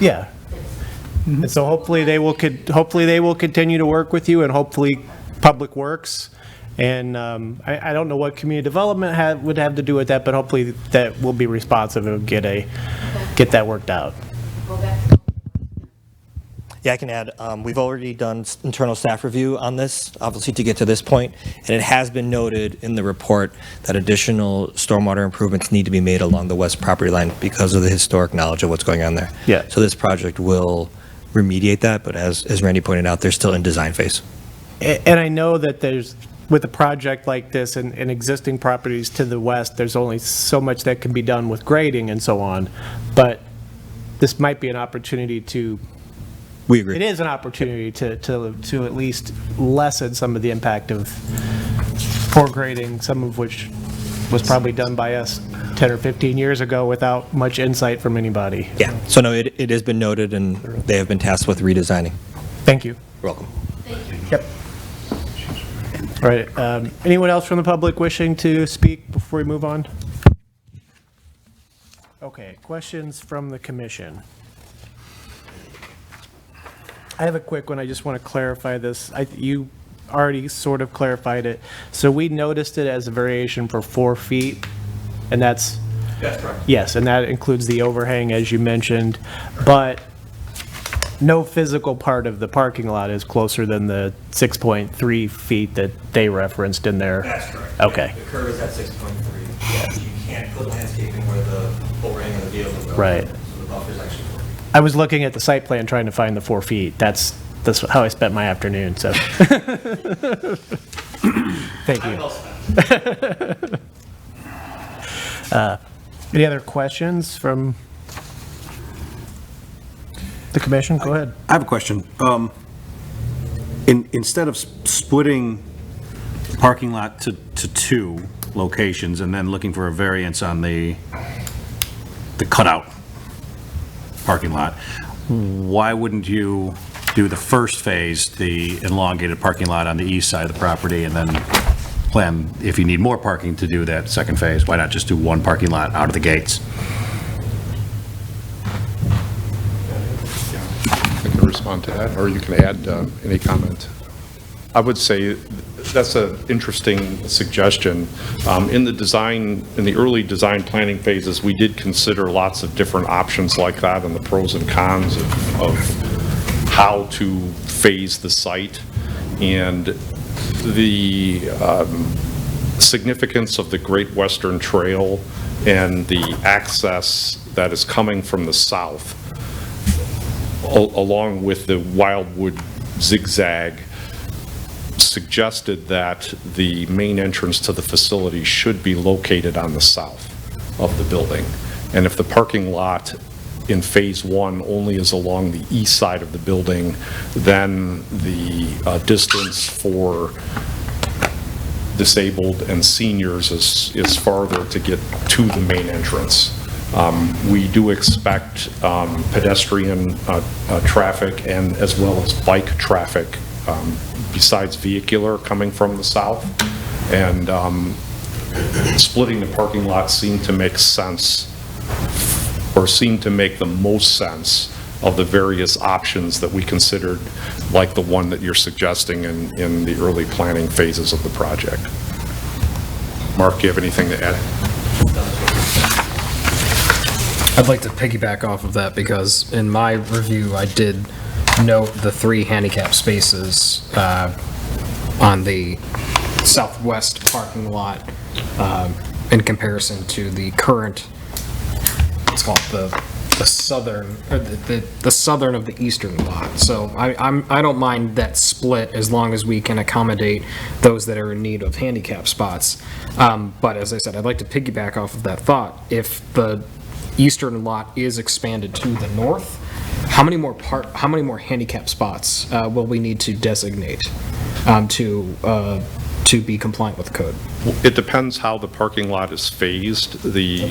yeah. to fix it. And so hopefully they will continue to work with you, and hopefully Public Works. And I don't know what community development would have to do with that, but hopefully that will be responsive and get that worked out. Go back. Yeah, I can add, we've already done internal staff review on this, obviously to get to this point, and it has been noted in the report that additional stormwater improvements need to be made along the west property line because of the historic knowledge of what's going on there. Yeah. So this project will remediate that, but as Randy pointed out, they're still in design phase. And I know that with a project like this and existing properties to the west, there's only so much that can be done with grading and so on, but this might be an opportunity to. We agree. It is an opportunity to at least lessen some of the impact of poor grading, some of which was probably done by us 10 or 15 years ago without much insight from anybody. Yeah, so no, it has been noted, and they have been tasked with redesigning. Thank you. You're welcome. Yep. All right, anyone else from the public wishing to speak before we move on? Okay, questions from the commission? I have a quick one. I just want to clarify this. You already sort of clarified it. So we noticed it as a variation for 4 feet, and that's... That's correct. Yes, and that includes the overhang, as you mentioned, but no physical part of the parking lot is closer than the 6.3 feet that they referenced in there. That's correct. Okay. The curve is at 6.3. Yes. You can't put landscaping where the overhang of the vehicle goes. Right. So the buffer's actually 4 feet. I was looking at the site plan trying to find the 4 feet. That's how I spent my afternoon, so. Thank you. Any other questions from the commission? Go ahead. I have a question. Instead of splitting the parking lot to 2 locations and then looking for a variance on the cutout parking lot, why wouldn't you do the first phase, the elongated parking lot on the east side of the property, and then plan, if you need more parking, to do that second phase? Why not just do 1 parking lot out of the gates? I can respond to that, or you can add any comment. I would say that's an interesting suggestion. In the early design planning phases, we did consider lots of different options like that and the pros and cons of how to phase the site. And the significance of the Great Western Trail and the access that is coming from the south, along with the Wildwood zigzag, suggested that the main entrance to the facility should be located on the south of the building. And if the parking lot in phase 1 only is along the east side of the building, then the distance for disabled and seniors is farther to get to the main entrance. We do expect pedestrian traffic and as well as bike traffic besides vehicular coming from the south. And splitting the parking lot seemed to make sense, or seemed to make the most sense of the various options that we considered, like the one that you're suggesting in the early planning phases of the project. Mark, do you have anything to add? I'd like to piggyback off of that because in my review, I did note the 3 handicap spaces on the southwest parking lot in comparison to the current, let's call it the southern, or the southern of the eastern lot. So I don't mind that split as long as we can accommodate those that are in need of handicap spots. But as I said, I'd like to piggyback off of that thought. If the eastern lot is expanded to the north, how many more handicap spots will we need to designate to be compliant with the code? It depends how the parking lot is phased. The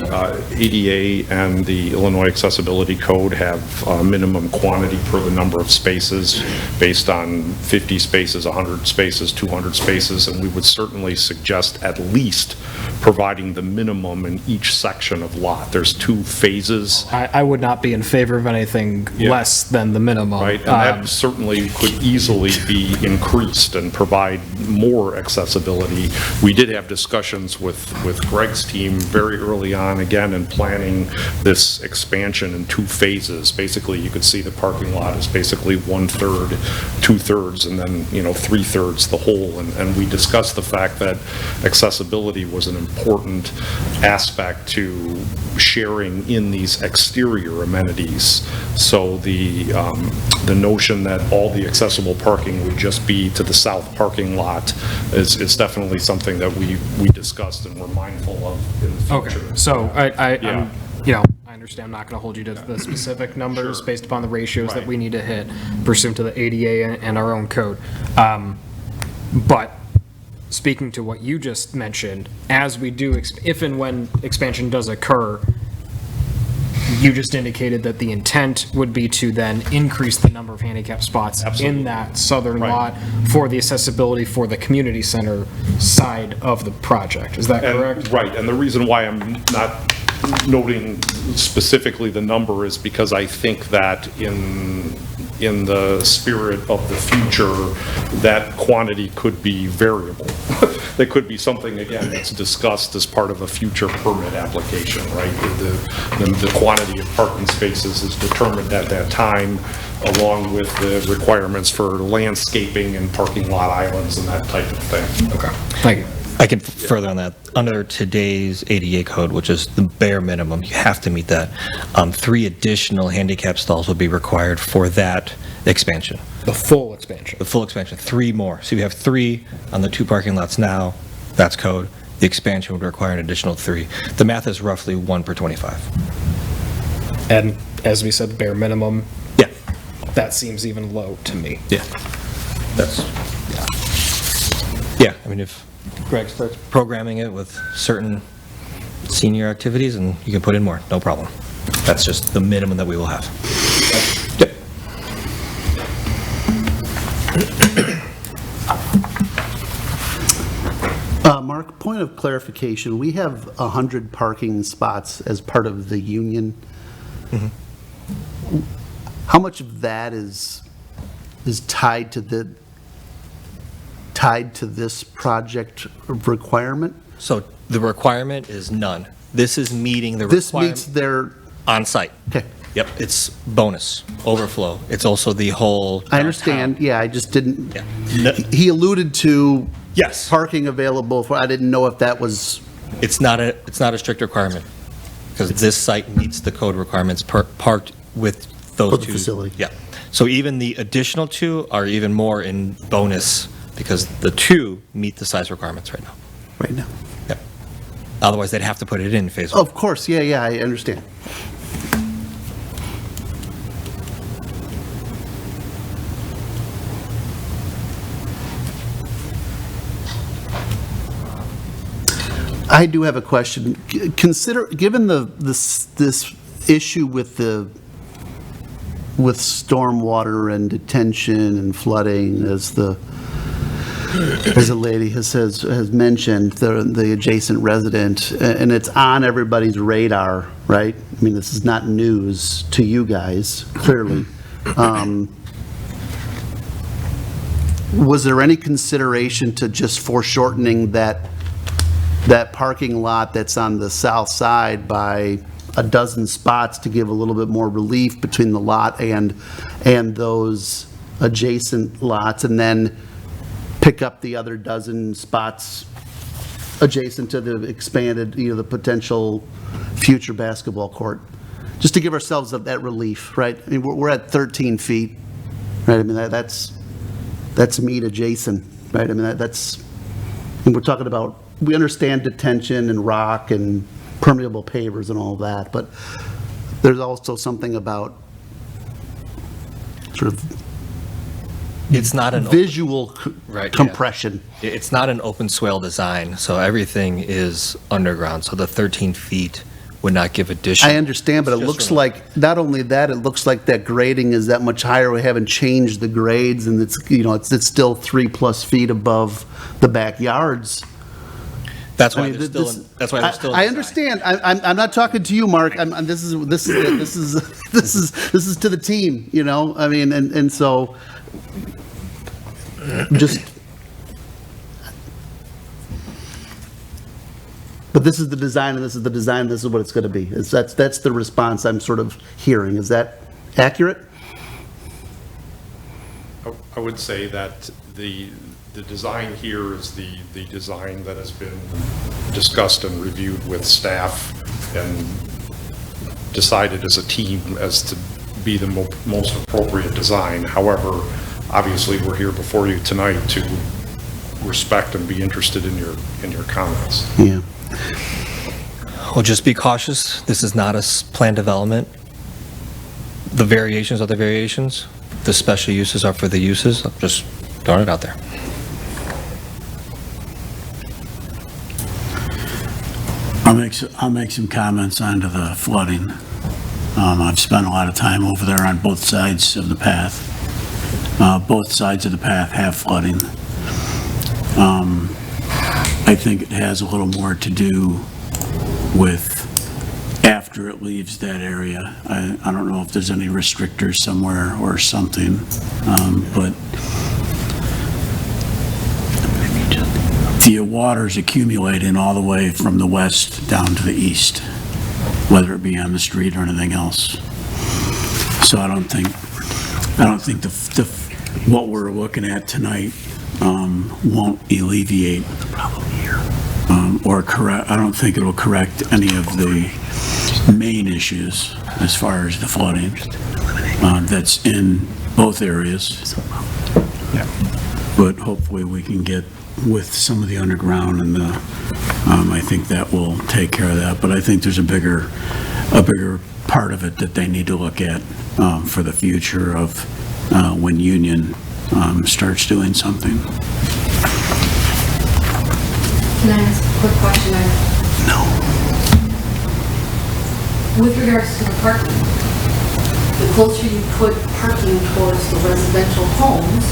ADA and the Illinois Accessibility Code have a minimum quantity per the number of spaces based on 50 spaces, 100 spaces, 200 spaces, and we would certainly suggest at least providing the minimum in each section of lot. There's 2 phases. I would not be in favor of anything less than the minimum. Right, and that certainly could easily be increased and provide more accessibility. We did have discussions with Greg's team very early on, again, in planning this expansion in 2 phases. Basically, you could see the parking lot is basically 1/3, 2/3, and then, 3/3 the whole. And we discussed the fact that accessibility was an important aspect to sharing in these exterior amenities. So the notion that all the accessible parking would just be to the south parking lot is definitely something that we discussed and we're mindful of in the future. Okay, so I Yeah. understand I'm not going to hold you to the specific numbers Sure. based upon the ratios that Right. we need to hit pursuant to the ADA and our own code. But speaking to what you just mentioned, as we do, if and when expansion does occur, you just indicated that the intent would be to then increase the number of handicap spots in that southern lot for the accessibility for the community center side of the project. Is that correct? Right, and the reason why I'm not noting specifically the number is because I think that in the spirit of the future, that quantity could be variable. There could be something, again, that's discussed as part of a future permit application, right? The quantity of parking spaces is determined at that time, along with the requirements for landscaping and parking lot islands and that type of thing. Okay, thank you. I can further on that. Under today's ADA code, which is the bare minimum, you have to meet that. 3 additional handicap stalls would be required for that expansion. The full expansion. The full expansion, 3 more. So you have 3 on the 2 parking lots now, that's code. The expansion would require an additional 3. The math is roughly 1 per 25. And as we said, bare minimum, Yeah, that seems even low to me. yeah. That's, yeah, I mean, if Greg starts programming it with certain senior activities, and you can put in more, no problem. That's just the minimum that we will have. Yep. Mark, point of clarification, we have 100 parking spots as part of the union. Mm-hmm. How much of that is tied to this project requirement? So the requirement is none. This is meeting the This requirement. meets their, On-site. okay, Yep, it's bonus, overflow. It's also the whole. I understand, yeah, I just didn't, Yeah. he alluded to Yes. parking available for, I didn't know if that was, It's not a strict requirement, because this site meets the code requirements parked with those For two. the facility. Yeah. So even the additional 2 are even more in bonus, because the 2 meet the size requirements right now. right now. Yep. Otherwise, they'd have to put it in phase 1. Of course, yeah, I understand. I do have a question. Consider, given this issue with stormwater and detention and flooding, as the lady has mentioned, the adjacent resident, and it's on everybody's radar, right? I mean, this is not news to you guys, clearly. Was there any consideration to just foreshortening that parking lot that's on the south side by a dozen spots to give a little bit more relief between the lot and those adjacent lots, and then pick up the other dozen spots adjacent to the expanded, the potential future basketball court? Just to give ourselves that relief, right? I mean, we're at 13 feet, right? I mean, that's meet adjacent, right? I mean, and we're talking about, we understand detention and rock and permeable pavers and all of that, but there's also something about sort of It's not an visual Right, yeah. compression. It's not an open swale design, so everything is underground. So the 13 feet would not give additional. I understand, but it It's just looks from- like, not only that, it looks like that grading is that much higher. We haven't changed the grades, and it's still 3+ feet above the backyards. That's why I mean, they're still. That's why they're still. I in understand. I'm not talking to you, Mark. This is to the team, I mean, and so just. But this is the design, and this is the design, and this is what it's going to be. That's the response I'm sort of hearing. Is that accurate? I would say that the design here is the design that has been discussed and reviewed with staff and decided as a team as to be the most appropriate design. However, obviously, we're here before you tonight to respect and be interested in your comments. Yeah. Well, just be cautious. This is not a planned development. The variations are the variations. The special uses are for the uses. I'm just throwing it out there. I'll make some comments onto the flooding. I've spent a lot of time over there on both sides of the path. Both sides of the path have flooding. I think it has a little more to do with after it leaves that area. I don't know if there's any restrictors somewhere or something, but the water's accumulating all the way from the west down to the east, whether it be on the street or anything else. So I don't think what we're looking at tonight won't alleviate or correct. I don't think it'll correct any of the main issues as far as the flooding that's in both areas. But hopefully we can get with some of the underground and the, I think that will take care of that. But I think there's a bigger part of it that they need to look at for the future of when Union starts doing something. Can I ask a quick question? No. With regards to the parking, the closer you put parking towards the residential homes,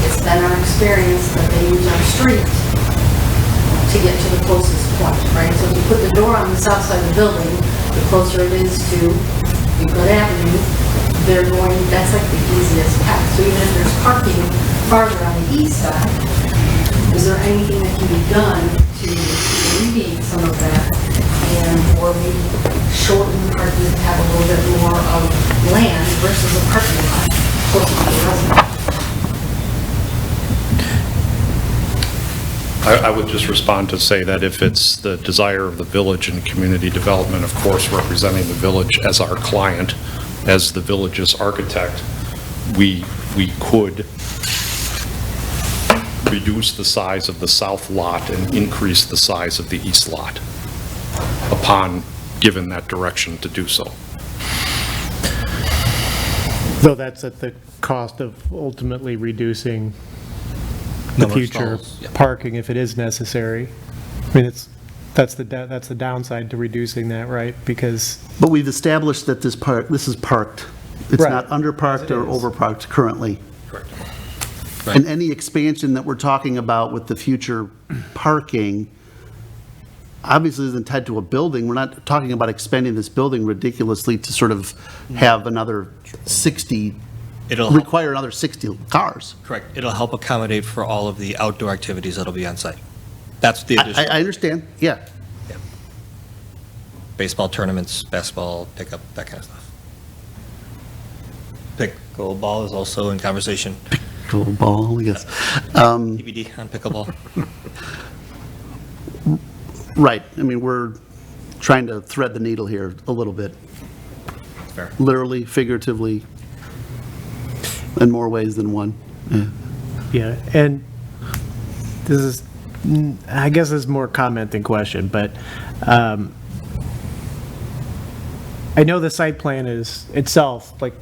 it's been our experience that they use our street to get to the closest point, right? So if you put the door on the south side of the building, the closer it is to Euclid Avenue, that's like the easiest path. So even if there's parking farther on the east side, is there anything that can be done to alleviate some of that and or maybe shorten the parking to have a little bit more of land versus a parking lot closer to the residence? I would just respond to say that if it's the desire of the village and community development, of course, representing the village as our client, as the village's architect, we could reduce the size of the south lot and increase the size of the east lot upon given that direction to do so. Though that's at the cost of ultimately reducing the Number of future stalls, yeah. parking if it is necessary. I mean, that's the downside to reducing that, right? Because But we've established that this is parked. It's Right. not underparked or It is. overparked currently. Correct. And any expansion that we're talking about with the future parking obviously isn't tied to a building. We're not talking about expanding this building ridiculously to sort of have another 60, require another 60 cars. Correct. It'll help accommodate for all of the outdoor activities that'll be on site. That's the additional. I understand, yeah. Baseball tournaments, basketball, pickup, that kind of stuff. Pickleball is also in conversation. Pickleball, yes. DVD on pickleball. Right, I mean, we're trying to thread the needle here a little bit. Fair. Literally, figuratively, in more ways than one. Yeah. yeah, and this is, I guess this is more comment than question, but I know the site plan is itself, like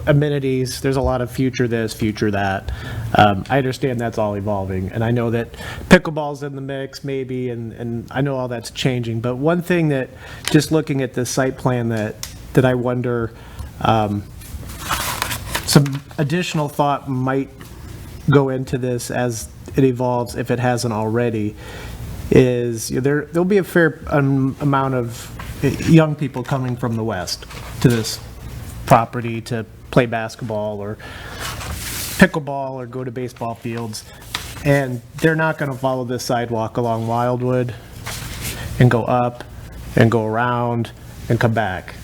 amenities, there's a lot of future this, future that. I understand that's all evolving, and I know that pickleball's in the mix maybe, and I know all that's changing, but one thing that, just looking at the site plan that I wonder, some additional thought might go into this as it evolves, if it hasn't already, is there'll be a fair amount of young people coming from the west to this property to play basketball or pickleball or go to baseball fields, and they're not going to follow this sidewalk along Wildwood and go up and go around and come back.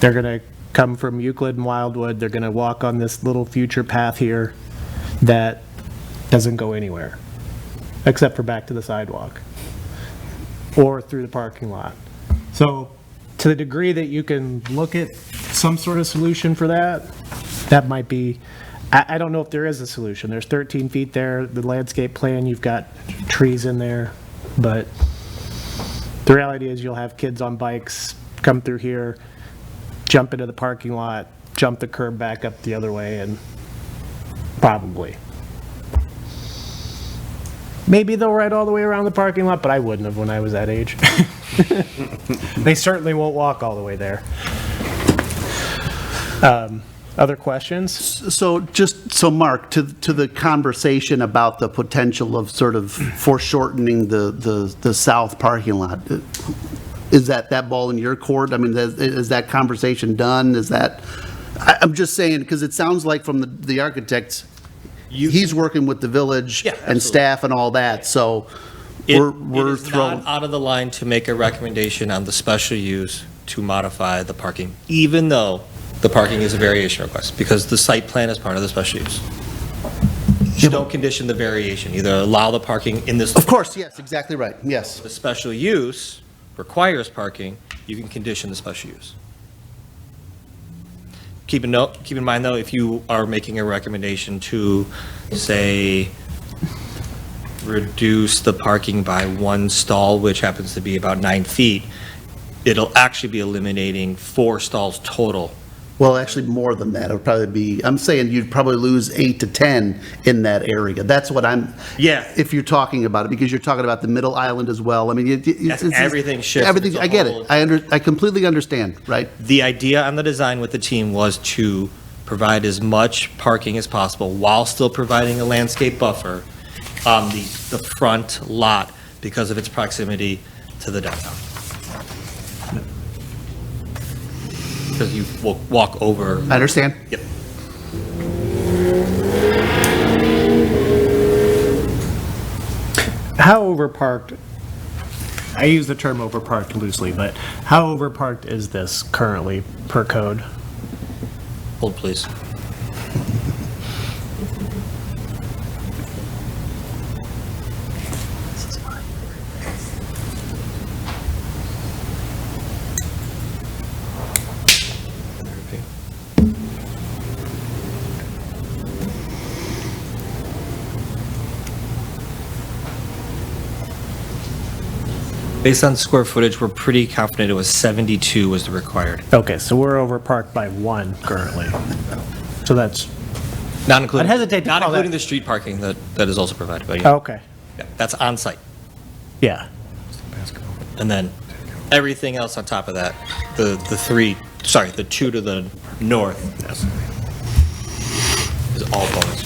They're going to come from Euclid and Wildwood, they're going to walk on this little future path here that doesn't go anywhere except for back to the sidewalk or through the parking lot. So to the degree that you can look at some sort of solution for that, that might be, I don't know if there is a solution. There's 13 feet there, the landscape plan, you've got trees in there, but the reality is you'll have kids on bikes come through here, jump into the parking lot, jump the curb back up the other way, and probably. Maybe they'll ride all the way around the parking lot, but I wouldn't have when I was that age. They certainly won't walk all the way there. Other questions? So Mark, to the conversation about the potential of sort of foreshortening the south parking lot, is that ball in your court? I mean, is that conversation done? I'm just saying, because it sounds like from the architects, he's working with the village and staff and all that, so we're It is not out of the line to make a recommendation on the special use to modify the parking, even though the parking is a variation request, because the site plan is part of the special use. You don't condition the variation, either allow the parking in this. Of course, yes, exactly right, yes. The special use requires parking, you can condition the special use. Keep in mind though, if you are making a recommendation to, say, reduce the parking by one stall, which happens to be about 9 feet, it'll actually be eliminating 4 stalls total. Well, actually, more than that. It would probably be, I'm saying you'd probably lose 8 to 10 in that area. That's what if you're talking about it, because you're talking about the middle island as well. I mean, Everything shifts. Everything, I get it. I completely understand, right? The idea on the design with the team was to provide as much parking as possible while still providing a landscape buffer on the front lot because of its proximity to the downtown. Because you will walk over. I understand. Yep. How overparked, I use the term overparked loosely, but how overparked is this currently per code? Hold, please. Based on square footage, we're pretty confident it was 72 was the required. Okay, so we're overparked by 1 currently. So that's, Not including, I'd hesitate to not call including that- the street parking that is also provided by you. okay, Yeah, that's on site. yeah. And then everything else on top of that, the 2 to the north is all bonus.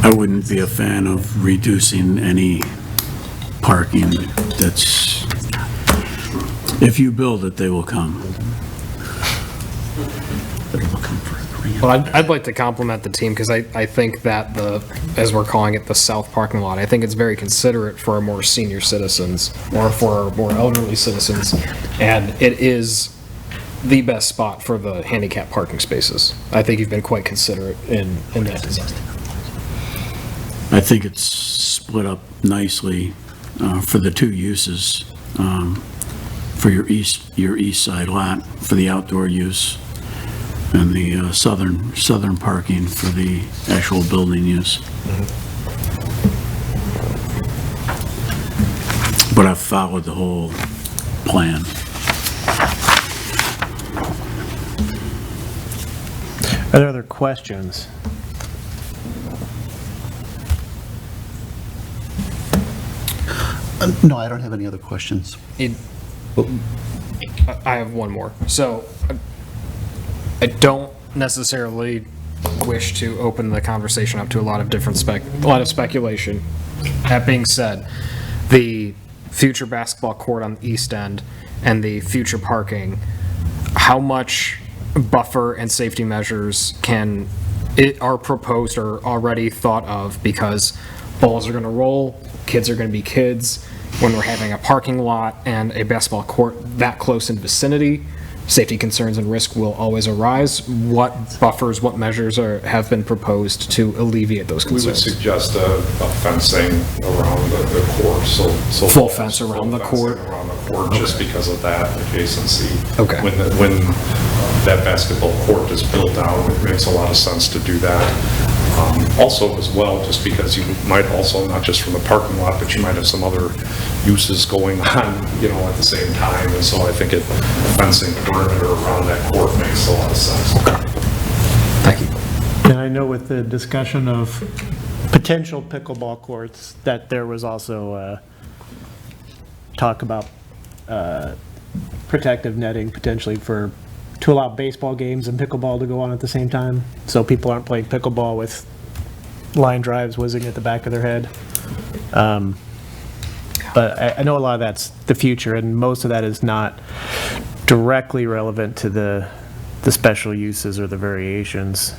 I wouldn't be a fan of reducing any parking. That's, if you build it, they will come. Well, I'd like to compliment the team because I think that as we're calling it, the south parking lot, I think it's very considerate for our more senior citizens or for our more elderly citizens. And it is the best spot for the handicap parking spaces. I think you've been quite considerate in that design. I think it's split up nicely for the 2 uses, for your east side lot for the outdoor use, and the southern parking for the actual building use. But I've followed the whole plan. Are there other questions? No, I don't have any other questions. I have one more. So I don't necessarily wish to open the conversation up to a lot of speculation. That being said, the future basketball court on the east end and the future parking, how much buffer and safety measures are proposed or already thought of? Because balls are going to roll, kids are going to be kids. When we're having a parking lot and a basketball court that close in vicinity, safety concerns and risk will always arise. What buffers, what measures have been proposed to alleviate those We would concerns? suggest a fencing around the court, so. Full fence around the court? Around the court, just because of that adjacency. Okay. When that basketball court is built out, it makes a lot of sense to do that. Also as well, just because you might also, not just from the parking lot, but you might have some other uses going on, at the same time. And so I think fencing perimeter around that court makes a lot of sense. Thank you. And I know with the discussion of potential pickleball courts, that there was also talk about protective netting potentially to allow baseball games and pickleball to go on at the same time, so people aren't playing pickleball with line drives whizzing at the back of their head. But I know a lot of that's the future, and most of that is not directly relevant to the special uses or the variations.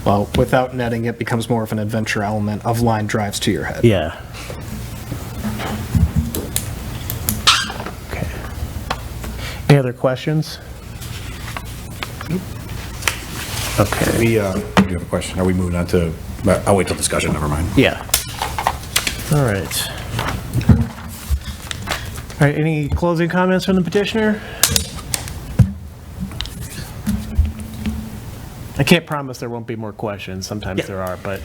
Well, without netting, it becomes more of an adventure element of line drives to your head. Yeah. Okay. Any other questions? Okay. We do have a question. Are we moving on to, I'll wait till discussion, never mind. Yeah. All right. All right, any closing comments from the petitioner? I can't promise there won't be more questions. Sometimes there are, but.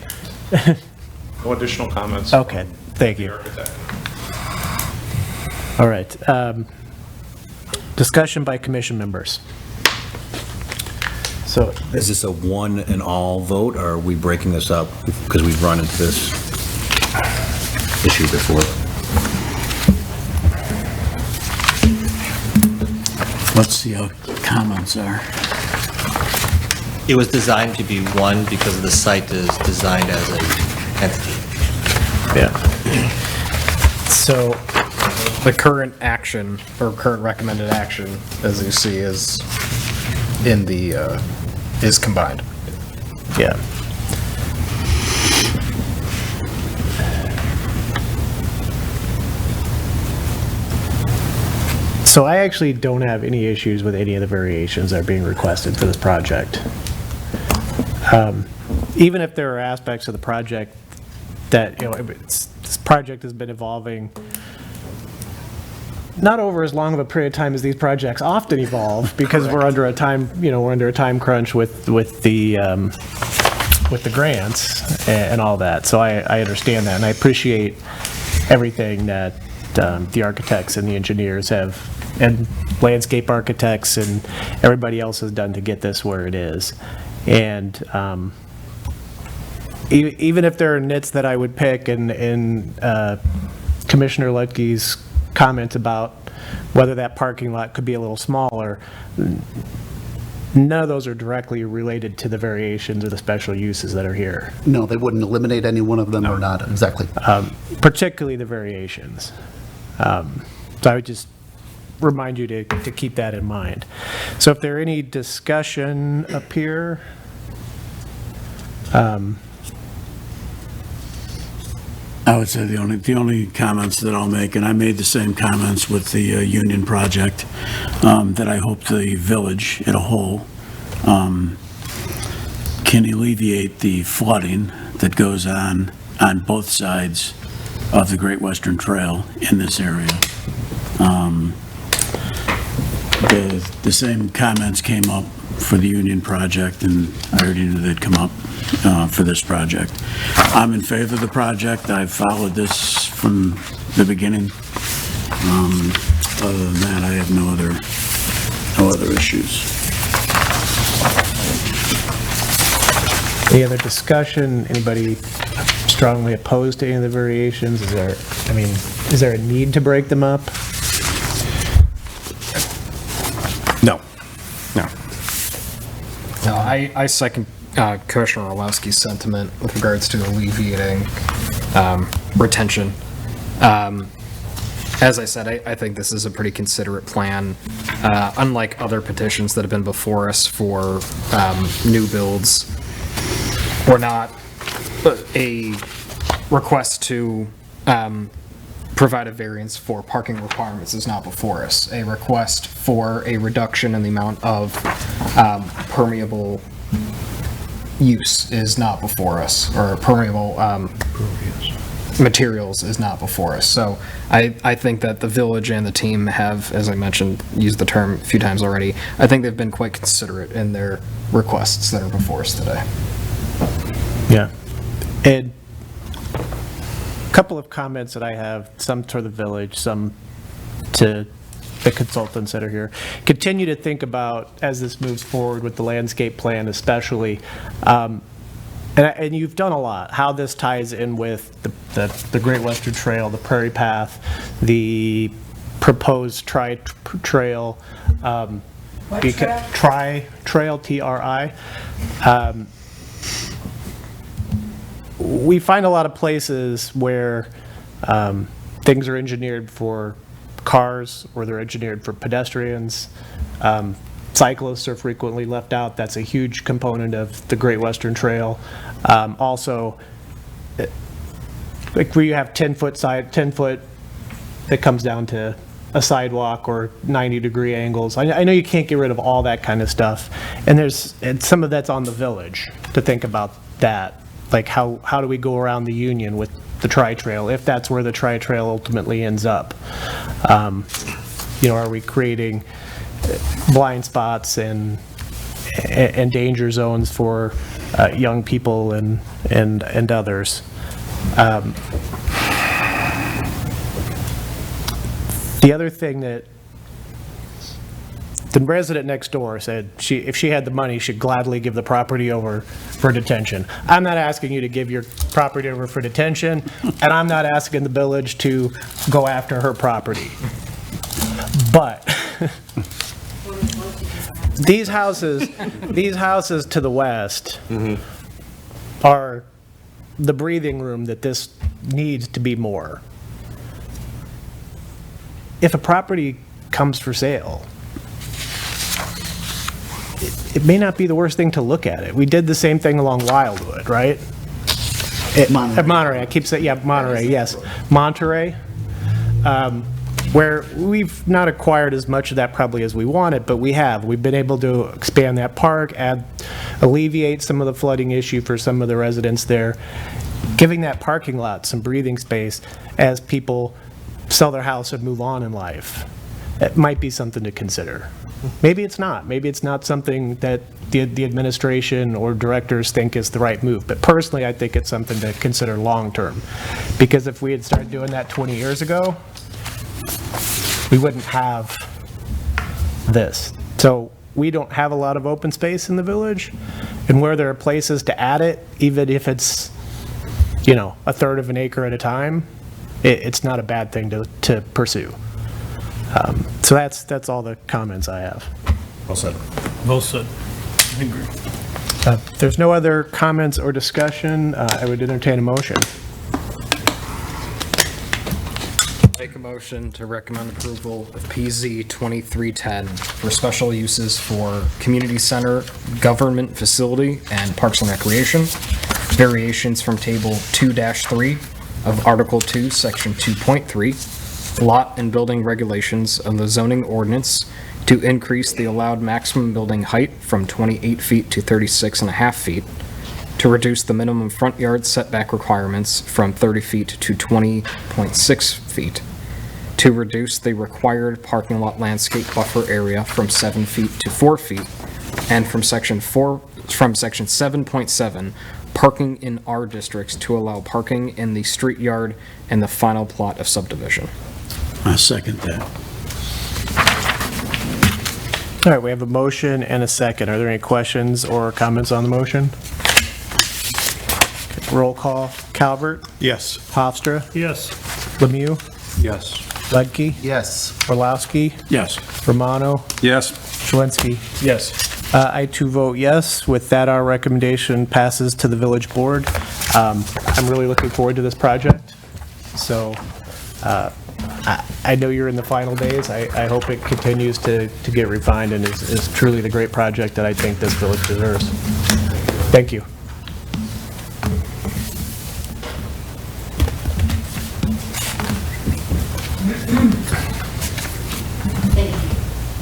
No additional comments. Okay, thank you. All right. Discussion by commission members. So, Is this a one and all vote, or are we breaking this up? Because we've run into this issue before. Let's see how comments are. It was designed to be one because the site is designed as an entity. yeah. So, The current action, or current recommended action, as you see, is in the, is combined. yeah. So I actually don't have any issues with any of the variations that are being requested for this project. Even if there are aspects of the project that, this project has been evolving not over as long of a period of time as these projects often evolve, because we're under a time, we're under a time crunch with the grants and all that. So I understand that, and I appreciate everything that the architects and the engineers have, and landscape architects and everybody else has done to get this where it is. And even if there are nits that I would pick, and Commissioner Lutke's comment about whether that parking lot could be a little smaller, none of those are directly related to the variations or the special uses that are here. No, they wouldn't eliminate any one of them or not, exactly. Particularly the variations. So I would just remind you to keep that in mind. So if there are any discussion up here, I would say the only comments that I'll make, and I made the same comments with the Union project, that I hope the village as a whole can alleviate the flooding that goes on both sides of the Great Western Trail in this area. The same comments came up for the Union project, and I already knew they'd come up for this project. I'm in favor of the project. I've followed this from the beginning. Other than that, I have no other issues. any other discussion? Anybody strongly opposed to any of the variations? Is there a need to break them up? No. No. No, I second Commissioner Orlowski's sentiment with regards to alleviating retention. As I said, I think this is a pretty considerate plan. Unlike other petitions that have been before us for new builds, or not a request to provide a variance for parking requirements is not before us. A request for a reduction in the amount of permeable use is not before us, or permeable materials is not before us. So I think that the village and the team have, as I mentioned, used the term a few times already, I think they've been quite considerate in their requests that are before us today. Yeah. And a couple of comments that I have, some to the village, some to the consultants that are here. Continue to think about, as this moves forward with the landscape plan especially, And you've done a lot, how this ties in with the Great Western Trail, the Prairie Path, the proposed trail, Tri-Trail, TRI. We find a lot of places where things are engineered for cars, or they're engineered for pedestrians. Cyclists are frequently left out. That's a huge component of the Great Western Trail. Also, like where you have 10 foot that comes down to a sidewalk or 90-degree angles. I know you can't get rid of all that kind of stuff. And some of that's on the village to think about that. Like how do we go around the Union with the tri-trail, if that's where the tri-trail ultimately ends up? Are we creating blind spots and danger zones for young people and others? The other thing that the resident next door said, if she had the money, she'd gladly give the property over for detention. I'm not asking you to give your property over for detention, and I'm not asking the village to go after her property. But these houses to the west are the breathing room that this needs to be more. If a property comes for sale, it may not be the worst thing to look at it. We did the same thing along Wildwood, right? Monterey. I keep saying, yeah, Monterey, yes. Monterey, where we've not acquired as much of that probably as we wanted, but we have. We've been able to expand that park, alleviate some of the flooding issue for some of the residents there, giving that parking lot some breathing space as people sell their house and move on in life. It might be something to consider. Maybe it's not. Maybe it's not something that the administration or directors think is the right move. But personally, I think it's something to consider long-term. Because if we had started doing that 20 years ago, we wouldn't have this. So we don't have a lot of open space in the village. And where there are places to add it, even if it's, a third of an acre at a time, it's not a bad thing to pursue. So that's all the comments I have. Well said. Well said. I agree. If there's no other comments or discussion, I would entertain a motion. Make a motion to recommend approval of PZ 2310 for special uses for community center, government facility, and parks and recreation. Variations from table 2-3 of Article 2, Section 2.3, lot and building regulations of the zoning ordinance to increase the allowed maximum building height from 28 feet to 36.5 feet, to reduce the minimum front yard setback requirements from 30 feet to 20.6 feet, to reduce the required parking lot landscape buffer area from 7 feet to 4 feet, and from Section 7.7, parking in R districts to allow parking in the street yard and the final plot of subdivision. I second that. All right, we have a motion and a second. Are there any questions or comments on the motion? Okay, roll call. Calvert? Yes. Hofstra? Yes. Lemieux? Yes. Ledke? Yes. Orlowski? Yes. Romano? Yes. Schwensky? Yes. I too vote yes. With that, our recommendation passes to the village board. I'm really looking forward to this project. So I know you're in the final days. I hope it continues to get refined and is truly the great project that I think this village deserves. Thank you.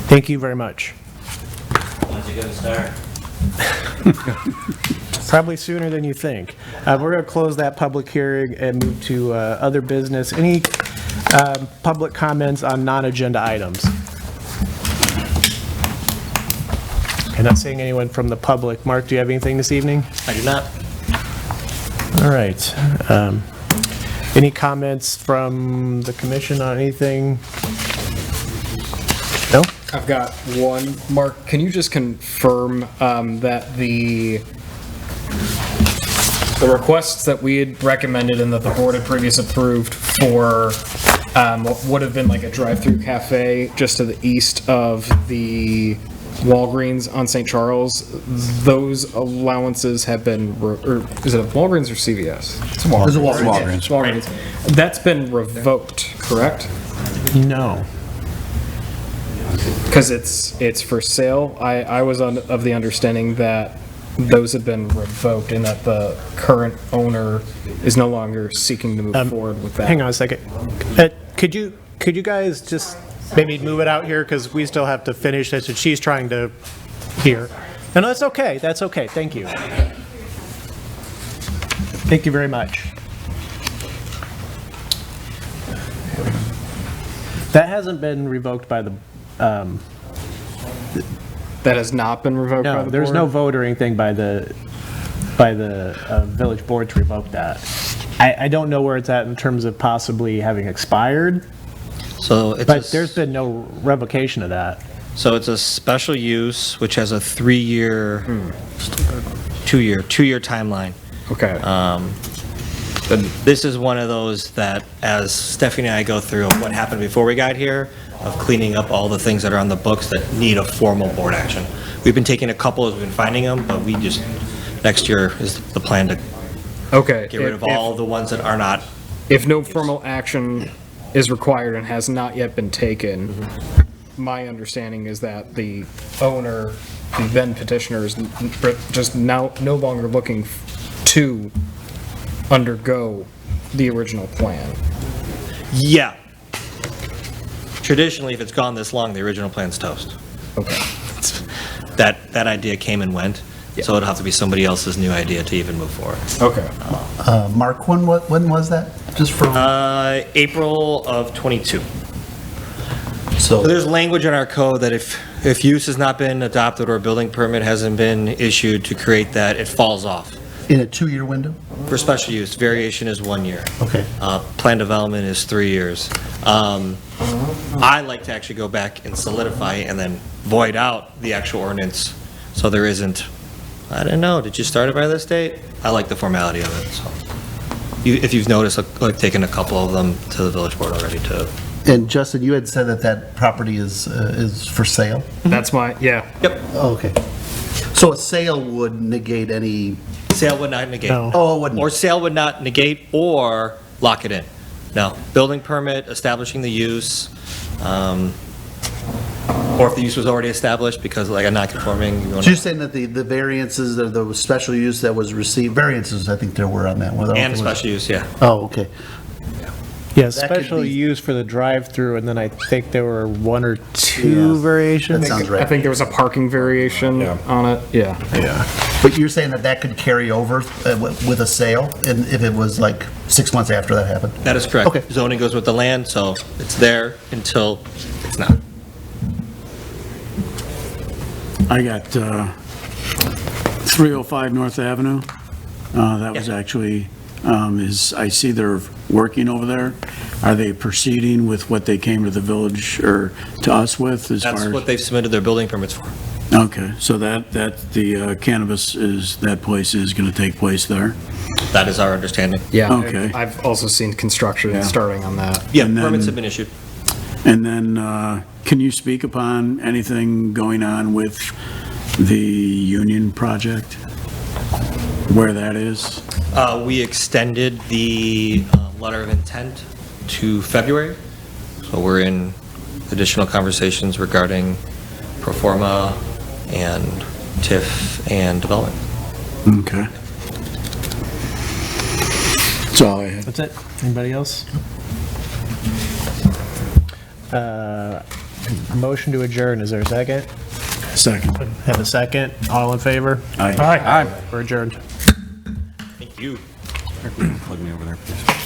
Thank you very much. When's it gonna start? Probably sooner than you think. We're going to close that public hearing and move to other business. Any public comments on non-agenda items? I'm not seeing anyone from the public. Mark, do you have anything this evening? I do not. All right. Any comments from the commission on anything? No? I've got one. Mark, can you just confirm that the the requests that we had recommended and that the board had previously approved for what would have been like a drive-through cafe just to the east of the Walgreens on St. Charles, those allowances have been, or is it a Walgreens or CVS? It's a Walgreens. It's a Walgreens. It's Walgreens. That's been revoked, correct? No. Because it's for sale. I was of the understanding that those have been revoked and that the current owner is no longer seeking to move forward with that. Hang on a second. Could you guys just maybe move it out here, because we still have to finish this, and she's trying to hear. No, that's okay, thank you. Thank you very much. That hasn't been revoked by the, That has not been revoked by the board? no, there's no vote or anything by the village board to revoke that. I don't know where it's at in terms of possibly having expired, So it's but there's been no revocation of that. So it's a special use, which has a 3-year, 2-year timeline. Okay. But this is one of those that, as Stephanie and I go through of what happened before we got here, of cleaning up all the things that are on the books that need a formal board action. We've been taking a couple as we've been finding them, but we just, next year is the plan to Okay. get rid of all the ones that are not. If no formal action is required and has not yet been taken, my understanding is that the owner, the then petitioner, is just now no longer looking to undergo the original plan. Yeah. Traditionally, if it's gone this long, the original plan's toast. Okay. That idea came and went, so it'll have to be somebody else's new idea to even move forward. Okay. Mark, when was that? Just for, April of '22. so, There's language in our code that if use has not been adopted or a building permit hasn't been issued to create that, it falls off. in a 2-year window? For special use, variation is 1 year. Okay. Plan development is 3 years. I like to actually go back and solidify and then void out the actual ordinance, so there isn't, I don't know, did you start it by this date? I like the formality of it, so. If you've noticed, I've taken a couple of them to the village board already to. And Justin, you had said that property is for sale? That's my, yeah. Yep. Oh, okay. So a sale would negate any, Sale would not negate. No. oh, it wouldn't? Or sale would not negate or lock it in. No, building permit, establishing the use, or if the use was already established because like a non-conforming. you want So you're saying that the variances, the special use that was received, variances, I think there were on that one. And special use, yeah. Oh, okay. Yeah, That could special be- use for the drive-through, and then I think there were 1 or 2 Yeah, variations. that sounds right. I think there was a parking variation on it, yeah. But you're saying that could carry over with a sale, and if it was like 6 months after that happened? That is correct. Okay. Zoning goes with the land, so it's there until it's not. I got 305 North Avenue. That was actually, I see they're working over there. Are they proceeding with what they came to the village or to us with as far as? That's what they've submitted their building permits for. Okay, so the cannabis that place is going to take place there? That is our understanding. Yeah. Okay. I've also seen construction starting on that. Yeah, And then- permits have been issued. And then, can you speak upon anything going on with the Union project? Where that is? We extended the letter of intent to February, so we're in additional conversations regarding pro forma and TIF and development. Okay. That's all I had. That's it. Anybody else? Motion to adjourn, is there a second? Second. Have a second? All in favor? Aye. We're adjourned. Thank you. Plug me over there, please.